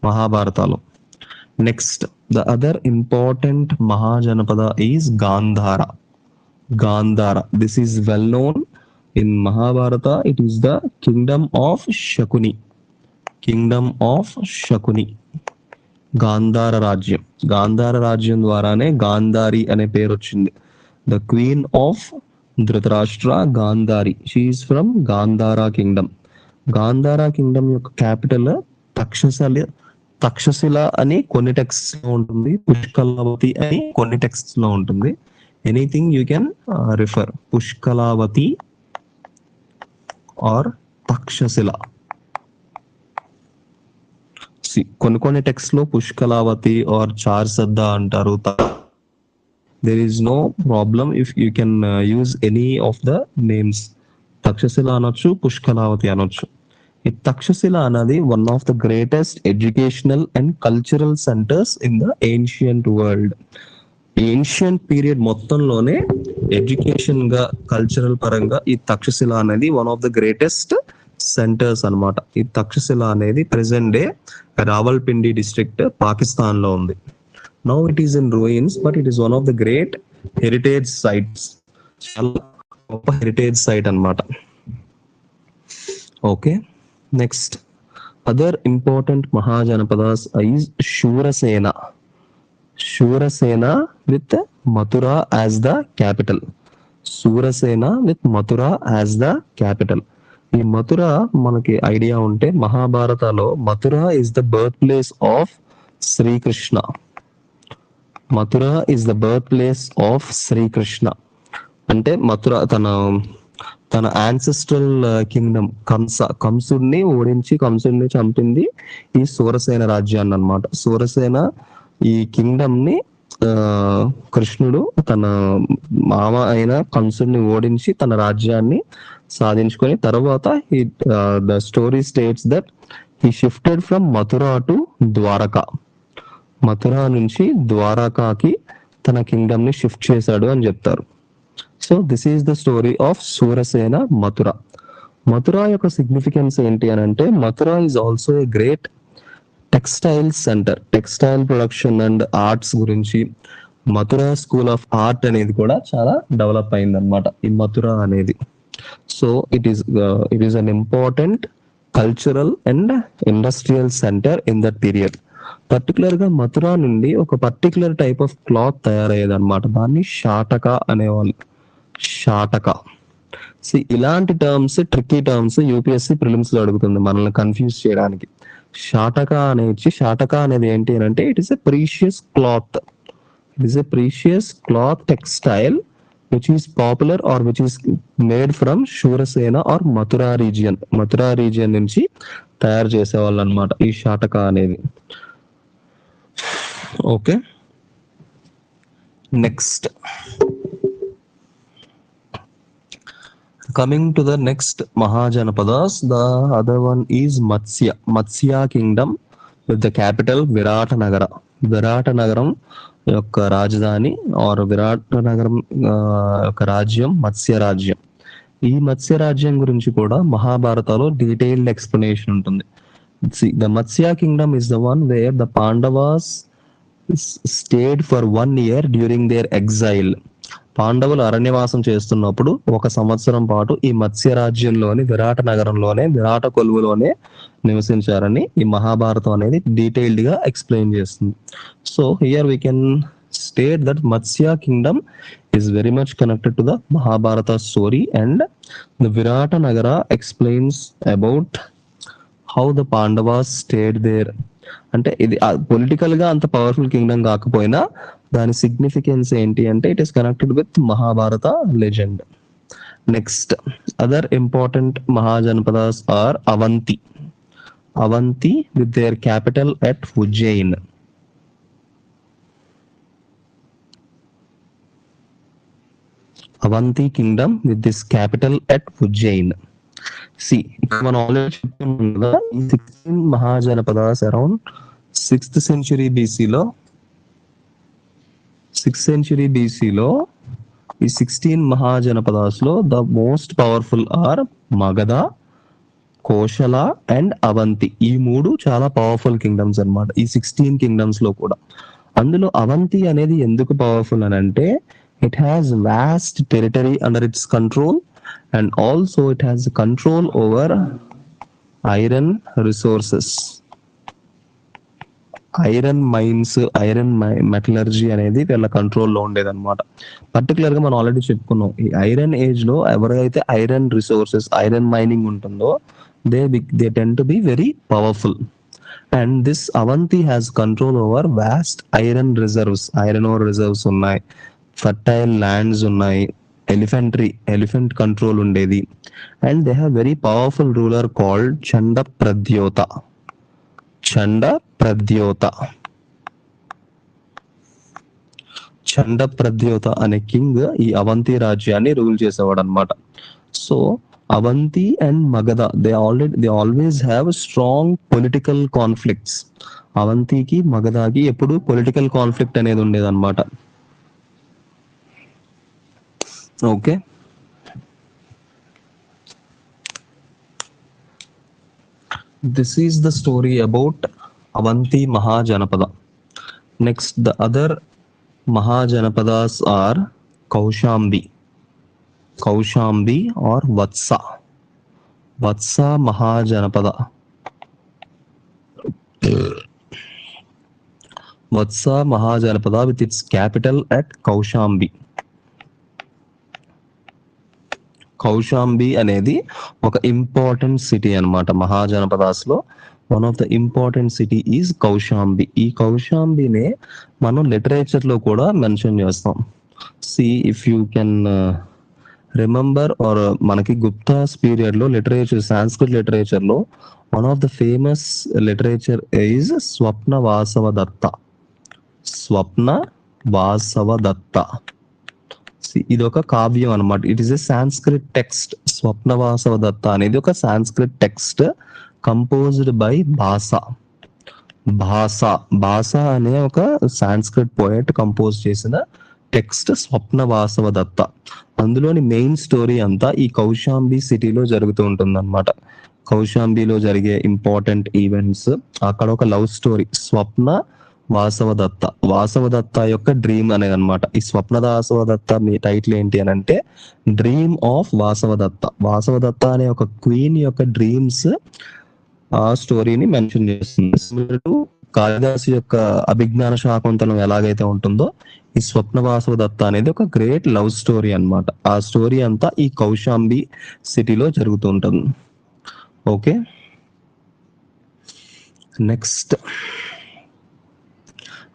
మహాభారతాలో. Next the other important Mahajanapada is Gandhara. Gandhara. This is well known in Mahabharata. It is the kingdom of Shakuni. Kingdom of Shakuni. Gandhara రాజ్యం. గాంధార రాజ్యం ద్వారానే గాంధారి అనే పేరు వచ్చింది. The queen of Dhritarashtra Gandhari. She is from Gandhara Kingdom. Gandhara Kingdom యొక్క క్యాపిటల్ తక్షశిల అని కొన్ని టెక్స్ట్ లో ఉంటుంది, పుష్కలావతి అని కొన్ని టెక్స్ట్ లో ఉంటుంది. Anything you can refer, Pushkalavati or Takshashila. కొన్ని టెక్స్ట్ లో పుష్కలావతి ఆర్ చార్సద్దా అంటారు. There is no problem if you can use any of the names. Takshashila అనొచ్చు, పుష్కలావతి అనొచ్చు. ఈ తక్షశిల అనేది one of the greatest educational and cultural centres in the ancient world. Ancient period మొత్తంలోనే education గా, cultural పరంగా ఈ తక్షశిల అనేది one of the greatest centres అన్నమాట. ఈ తక్షశిల అనేది present day Rawalpindi district Pakistan లో ఉంది. Now it is in ruins, but it is one of the great heritage sites. చాలా గొప్ప హెరిటేజ్ సైట్ అన్నమాట. Okay, next other important Mahajanapadas is Shurasena. Shurasena with Mathura as the capital. Shurasena with Mathura as the capital. ఈ మథుర మనకి idea ఉంటే మహాభారతలో Mathura is the birth place of Srikrishna. Mathura is the birth place of Srikrishna. అంటే మథుర తన ancestral Kingdom కంసుడిని ఓడించి కంసుడిని చంపింది ఈ శూరసేన రాజ్యాన్ని అన్నమాట. శూరసేన ఈ కింగ్డమ్ ని కృష్ణుడు తన మామ అయిన కంసుడిని ఓడించి తన రాజ్యాన్ని సాధించుకొని తర్వాత the story states that he shifted from Mathura to Dwarka. Mathura నుంచి ద్వారకాకి తన కింగ్డమ్ ని షిఫ్ట్ చేశాడు అని చెప్తారు. So this is the story of Shurasena Mathura. Mathura యొక్క సిగ్నిఫికెన్స్ ఏంటి అని అంటే Mathura is also a great textile centre. Textile production and arts గురించి మథురా స్కూల్ ఆఫ్ ఆర్ట్ అనేది కూడా చాలా డెవలప్ అయింది అనమాట ఈ మథురా అనేది. So it is an important cultural and industrial centre in that period. Particular గా మథురా నుండి ఒక పర్టికులర్ టైప్ ఆఫ్ క్లాత్ తయారయ్యేది అనమాట. దాన్ని షాటక అనేవాళ్ళు. షాటక. ఇలాంటి terms, tricky terms UPSC prelims లో అడుగుతుంది మనల్ని కన్ఫ్యూజ్ చేయడానికి. షాటక అనేది ఏంటి అని అంటే it is a precious cloth. It is a precious cloth textile which is popular or which is made from Shurasena or Mathura region. Mathura region నుంచి తయారు చేసేవాళ్ళు అనమాట ఈ షాటక అనేది. Okay, next coming to the next Mahajanapadas, the other one is Matsya kingdom with the capital Viratnagara. Viratnagaram యొక్క రాజధాని are విరాటనగరం యొక్క రాజ్యం మత్స్య రాజ్యం. ఈ మత్స్య రాజ్యం గురించి కూడా మహాభారతలో డీటెయిల్డ్ ఎక్స్ప్లెనేషన్ ఉంటుంది. The Matsya kingdom is the one where the Pandavas stayed for 1 year during their exile. పాండవులు అరణ్యవాసం చేస్తున్నప్పుడు 1 సంవత్సరం పాటు ఈ మత్స్య రాజ్యంలోని విరాట నగరంలోనే విరాట కొలువులోనే నివసించారని ఈ మహాభారతం అనేది డీటెయిల్డ్ గా ఎక్స్ప్లెయిన్ చేస్తుంది. So here we can state that Matsya kingdom is very much connected to the Mahabharata story, and the Virata Nagara explains about how the Pandavas stayed there. అంటే ఇది పొలిటికల్ గా అంత పవర్ఫుల్ కింగ్డమ్ కాకపోయినా దాని significance ఏంటి అంటే it is connected with Mahabharata legend. Next other important Mahajanapadas are Avanti. Avanti with their capital at Ujjain. Avanti kingdom with this capital at Ujjain. See, మనం already చెప్పుకున్నాం కదా, ఈ 16 mahajanapadas around 6th century BC లో 6th century BC లో ఈ 16 మహాజనపదాస్ లో the most powerful are Magadha, Kosala and Avanti. ఈ 3 చాలా పవర్ఫుల్ కింగ్డమ్స్ అన్నమాట ఈ 16 కింగ్డమ్స్ లో కూడా. అందులో అవంతి అనేది ఎందుకు పవర్ఫుల్ అని అంటే it has vast territory under its control, and also it has control over iron resources, iron mines, iron metallurgy అనేది వీళ్ళ కంట్రోల్లో ఉండేది అనమాట. పర్టికులర్ గా మనం ఆల్రెడీ చెప్పుకున్నాం, ఈ ఐరన్ ఏజ్ లో ఎవరైతే ఐరన్ రిసోర్సెస్, ఐరన్ మైనింగ్ ఉంటుందో they tend to be very powerful. And this Avanti has control over vast iron reserves, iron ore reserves ఉన్నాయి, ఫర్టైల్ ల్యాండ్స్ ఉన్నాయి, ఎలిఫెంట్ కంట్రోల్ ఉండేది. And they have very powerful ruler called Chandapradyota. Chandapradyota అనే king ఈ అవంతి రాజ్యాన్ని rule చేసేవాడు అనమాట. So Avanti and Magadha they always have strong political conflicts. అవంతికి మగధకి ఎప్పుడు పొలిటికల్ కాన్ఫ్లిక్ట్ అనేది ఉండేది అనమాట. Okay, this is the story about Avanti Mahajanapada. Next, the other Mahajanapadas are Kaushambi or Vatsa Mahajanapada. Vatsa Mahajanapada with its capital at Kaushambi. Kaushambi అనేది ఒక important city అన్నమాట మహాజనపదాస్ లో. One of the important city is Kaushambi. ఈ కౌశాంబినే మనం literature లో కూడా mention చేస్తాం. See if you can remember, or మనకి గుప్తాస్ పీరియడ్ లో లిటరేచర్, సాంస్క్రిట్ లిటరేచర్ లో one of the famous literature is Swapna Vasava Datta. ఇది ఒక కావ్యం అన్నమాట. It is a Sanskrit text. Swapnavasava Datta అనేది ఒక Sanskrit text composed by Bhasa అనే ఒక సాంస్క్రిట్ పోయెట్ కంపోజ్ చేసిన టెక్స్ట్ స్వప్నవాసవ దత్త. అందులోని మెయిన్ స్టోరీ అంతా ఈ కౌశాంబి సిటీలో జరుగుతూ ఉంటుంది అనమాట. కౌశాంబిలో జరిగే ఇంపార్టెంట్ ఈవెంట్స్, అక్కడ ఒక లవ్ స్టోరీ స్వప్న వాసవదత్త యొక్క డ్రీమ్ అనేది అనమాట. ఈ స్వప్నదాసవదత్త మీ టైటిల్ ఏంటి అని అంటే డ్రీమ్ ఆఫ్ వాసవదత్త అనే ఒక క్వీన్ యొక్క డ్రీమ్స్ ఆ స్టోరీని మెన్షన్ చేస్తుంది. కాళిదాసు యొక్క అభిజ్ఞాన శాకుంతలం ఎలాగైతే ఉంటుందో ఈ స్వప్నవాసవదత్త అనేది ఒక గ్రేట్ లవ్ స్టోరీ అన్నమాట. ఆ స్టోరీ అంతా ఈ కౌశాంబి సిటీలో జరుగుతూ ఉంటుంది. ఓకే, నెక్స్ట్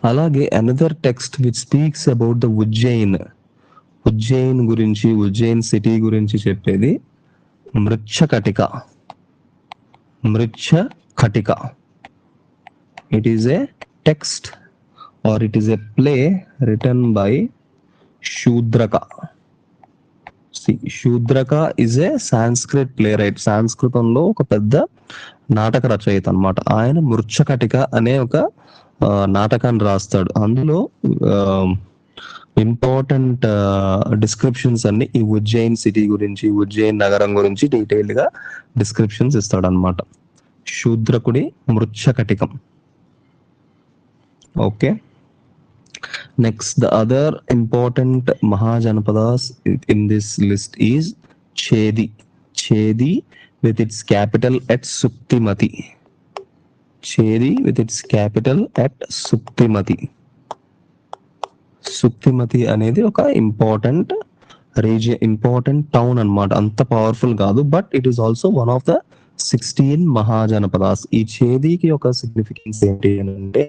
అలాగే another text which speaks about the Ujjain గురించి, ఉజ్జయిన్ సిటీ గురించి చెప్పేది Mrichchhakatika. It is a text or it is a play written by Shudraka. Shudraka is a Sanskrit play రైట్. సంస్కృతంలో ఒక పెద్ద నాటక రచయిత అన్నమాట. ఆయన మృచ్ఛకటిక అనే ఒక నాటకాన్ని రాస్తాడు. అందులో ఇంపార్టెంట్ డిస్క్రిప్షన్స్ అన్ని ఈ ఉజ్జయిన్ సిటీ గురించి, ఉజ్జయిన్ నగరం గురించి డీటెయిల్డ్ గా డిస్క్రిప్షన్స్ ఇస్తాడు అనమాట. శూద్రకుడి Mrichchhakatikam. Okay, Next, the other important Mahajanapadas in this list is Chedi. Chedi with its capital at Suktimati. Chedi with its capital at Suktimati. Suktimati అనేది ఒక ఇంపార్టెంట్ రీజియన్, ఇంపార్టెంట్ టౌన్ అన్నమాట. అంత పవర్ఫుల్ కాదు, but it is also one of the 16 mahajanapadas. ఈ చేదికి ఒక significance ఏంటి అంటే,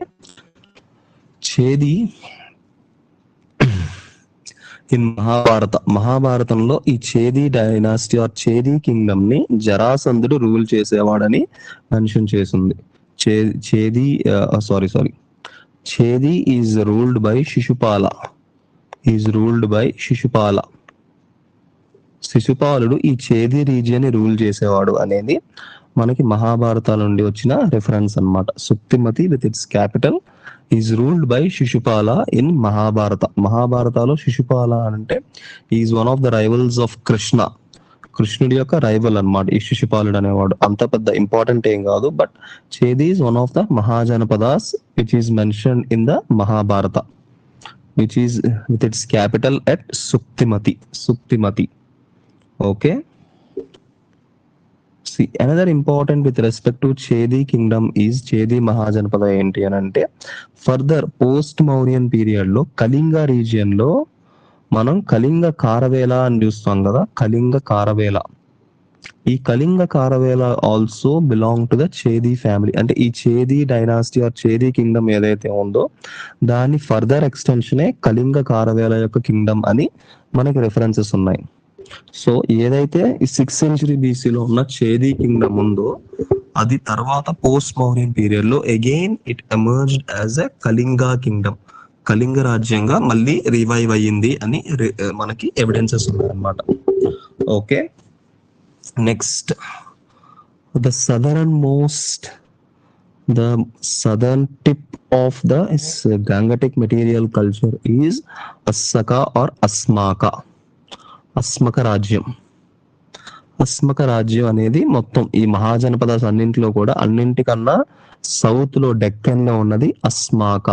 చేది in మహాభారతంలో ఈ చేది డైనాసిటీ ఆర్ చేది కింగ్డమ్ ని జరాసంధుడు రూల్ చేసేవాడని మెన్షన్ చేసింది. చేది ఈజ్ రూల్డ్ బై శిశుపాల. శిశుపాలుడు ఈ చేది రీజియన్ ని రూల్ చేసేవాడు అనేది మనకి మహాభారతాల నుండి వచ్చిన రెఫరెన్స్ అన్నమాట. Suktimati with its capital is ruled by Shishupala in మహాభారతాలో శిశుపాల అంటే is one of the rivals of కృష్ణుడి యొక్క రైవల్ అన్నమాట ఈ శిశుపాలుడు అనేవాడు. అంత పెద్ద ఇంపార్టెంట్ ఏం కాదు, but Chedi is one of the Mahajanapadas which is mention in the Mahabharata, which is with its capital at Suktimati. Okay. See, another important with respect to Chedi kingdom is Chedi Mahajanapada ఏంటి అని అంటే, ఫర్దర్ పోస్ట్ మౌర్యన్ పీరియడ్ లో Kalinga region లో మనం కళింగ కారవేల అని చూస్తాం కదా. ఈ Kalinga Kharavela also belong to the Chedi family. అంటే ఈ చేది డైనాసిటీ ఆర్ చేది కింగ్డమ్ ఏదైతే ఉందో దాని ఫర్దర్ ఎక్స్టెన్షనే కళింగ కారవేల యొక్క కింగ్డమ్ అని మనకి రెఫరెన్సెస్ ఉన్నాయి. సో ఏదైతే ఈ 6th century BC-లో ఉన్న చేది కింగ్డమ్ ఉందో అది తర్వాత పోస్ట్ మౌర్యన్ పీరియడ్ లో again it emerged as a Kalinga Kingdom, Kalinga రాజ్యంగా మళ్ళీ రివైవ్ అయ్యింది అని మనకి ఎవిడెన్సెస్ ఉన్నాయన్నమాట. Okay, next the southern tip of the Gangetic material culture is Asaka or Asmaka రాజ్యం అనేది మొత్తం ఈ మహాజనపదాస్ అన్నింటిలో కూడా అన్నింటికన్నా సౌత్ లో డెక్కన్ లో ఉన్నది అస్మాక.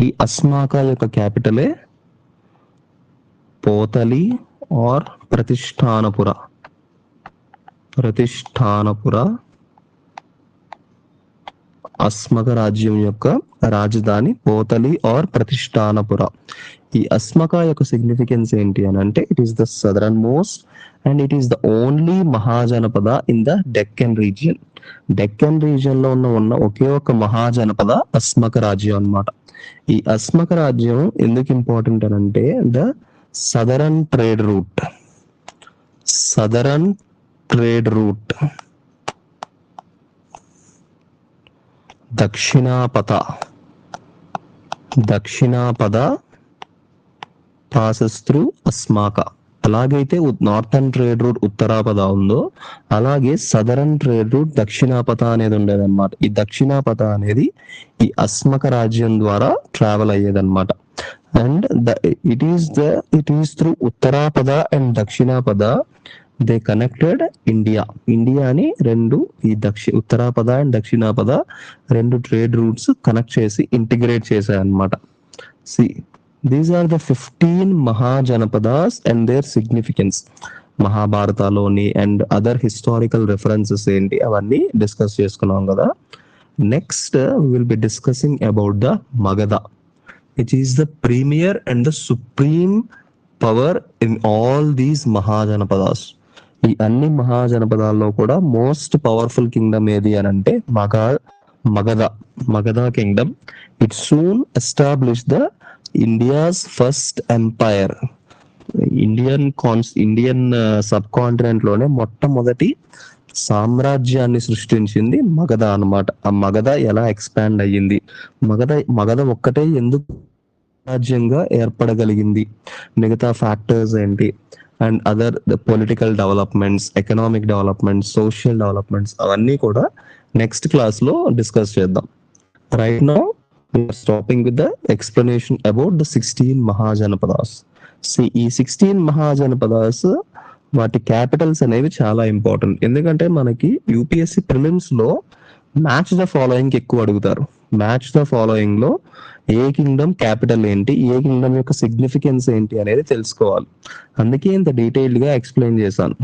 ఈ అస్మాక యొక్క క్యాపిటలే పోతలి ఆర్ ప్రతిష్టానపుర. అస్మక రాజ్యం యొక్క రాజధాని పోతలి ఆర్ ప్రతిష్టానపుర. ఈ అస్మక యొక్క సిగ్నిఫికెన్స్ ఏంటి అని అంటే, it is the southern most and it is the only Mahajanapada in the Deccan region. Deccan region లో ఉన్న ఒకే ఒక మహాజనపద అస్మక రాజ్యం అన్నమాట. ఈ అస్మక రాజ్యం ఎందుకు ఇంపార్టెంట్ అని అంటే, the southern trade route Dakshinapatha passes through Asmaka. అలాగైతే నార్థన్ ట్రేడ్ రూట్ ఉత్తరాపద ఉందో అలాగే సదరన్ ట్రేడ్ రూట్ దక్షిణాపద అనేది ఉండేదన్నమాట. ఈ దక్షిణాపద అనేది ఈ అస్మక రాజ్యం ద్వారా ట్రావెల్ అయ్యేదన్నమాట. And it is through Uttarapatha and Dakshinapatha they connected ఇండియాని రెండు, ఈ ఉత్తరాపద అండ్ దక్షిణాపద రెండు ట్రేడ్ రూట్స్ కనెక్ట్ చేసి ఇంటిగ్రేట్ చేశాయి అన్నమాట. These are the 15 Mahajanapadas and their significance. మహాభారతాలోని అండ్ అదర్ హిస్టారికల్ రెఫరెన్సెస్ ఏంటి అవన్నీ డిస్కస్ చేసుకున్నాం కదా. Next will be discussing about the Magadha, which is the premier and the supreme power in all these Mahajanapadas. ఈ అన్ని మహాజనపదాల్లో కూడా మోస్ట్ పవర్ఫుల్ కింగ్డమ్ ఏది అని అంటే Magadha kingdom. It soon establish the India's first empire. Indian subcontinent లోనే మొట్టమొదటి సామ్రాజ్యాన్ని సృష్టించింది మగధ అన్నమాట. ఆ మగధ ఎలా ఎక్స్పాండ్ అయ్యింది, మగధ ఒక్కటే ఎందుకు రాజ్యంగా ఏర్పడగలిగింది, మిగతా ఫ్యాక్టర్స్ ఏంటి, and other political developments, economic developments, social developments అవన్నీ కూడా నెక్స్ట్ క్లాస్ లో డిస్కస్ చేద్దాం. Right now we are stopping with the explanation about the 16 Mahajanapadas. See, ఈ 16 Mahajanapadas వాటి క్యాపిటల్స్ అనేవి చాలా ఇంపార్టెంట్. ఎందుకంటే మనకి యూపీఎస్సి ప్రిలిమ్స్ లో మ్యాచ్ ద ఫాలోయింగ్ ఎక్కువ అడుగుతారు. మ్యాచ్ ద ఫాలోయింగ్ లో ఏ కింగ్డమ్ క్యాపిటల్ ఏంటి, ఏ కింగ్డమ్ యొక్క సిగ్నిఫికెన్స్ ఏంటి అనేది తెలుసుకోవాలి. అందుకే ఇంత డీటెయిల్డ్ గా ఎక్స్ప్లెయిన్ చేశాను.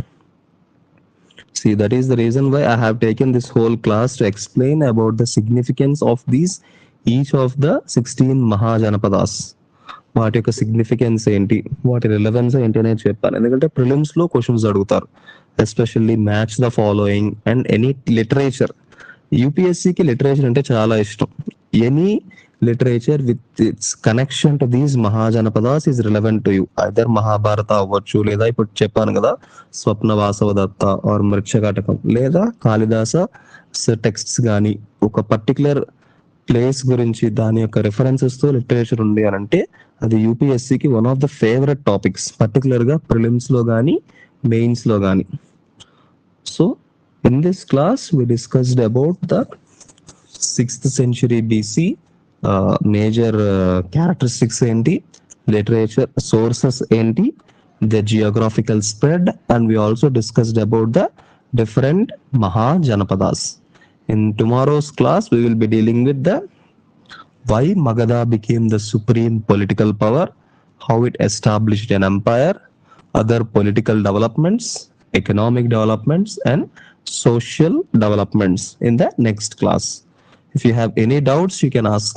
See, that is the reason why I have taken this whole class to explain about the significance of these each of the 16 Mahajanapadas. వాటి యొక్క సిగ్నిఫికెన్స్ ఏంటి, వాటి రిలవెన్స్ ఏంటి అనేది చెప్పాను. ఎందుకంటే ప్రిలిమ్స్ లో క్వశ్చన్స్ అడుగుతారు, especially match the following and any literature. యూపీఎస్సీకి లిటరేచర్ అంటే చాలా ఇష్టం. Any literature with its connection to these Mahajanapadas is relevant to you. Either Mahabharata అవ్వచ్చు, లేదా ఇప్పుడు చెప్పాను కదా స్వప్న వాసవదత్త ఆర్ మృక్షకటకం, లేదా కాళిదాస టెక్స్ట్స్ కానీ ఒక పర్టికులర్ ప్లేస్ గురించి దాని యొక్క రెఫరెన్సెస్ తో లిటరేచర్ ఉంది అని అంటే అది యూపీఎస్సీకి one of the favourite topics, particular గా ప్రిలిమ్స్ లో కానీ మెయిన్స్ లో కానీ. So in this class we discussed about the 6th century BC major characteristics ఏంటి, లిటరేచర్ సోర్సెస్ ఏంటి, the geographical spread, and we also discussed about the different Mahajanapadas. In tomorrow's class we will be dealing with the why Magadha became the supreme political power, how it established an empire, other political developments, economic developments, and social developments in the next class. If you have any doubts, you can ask.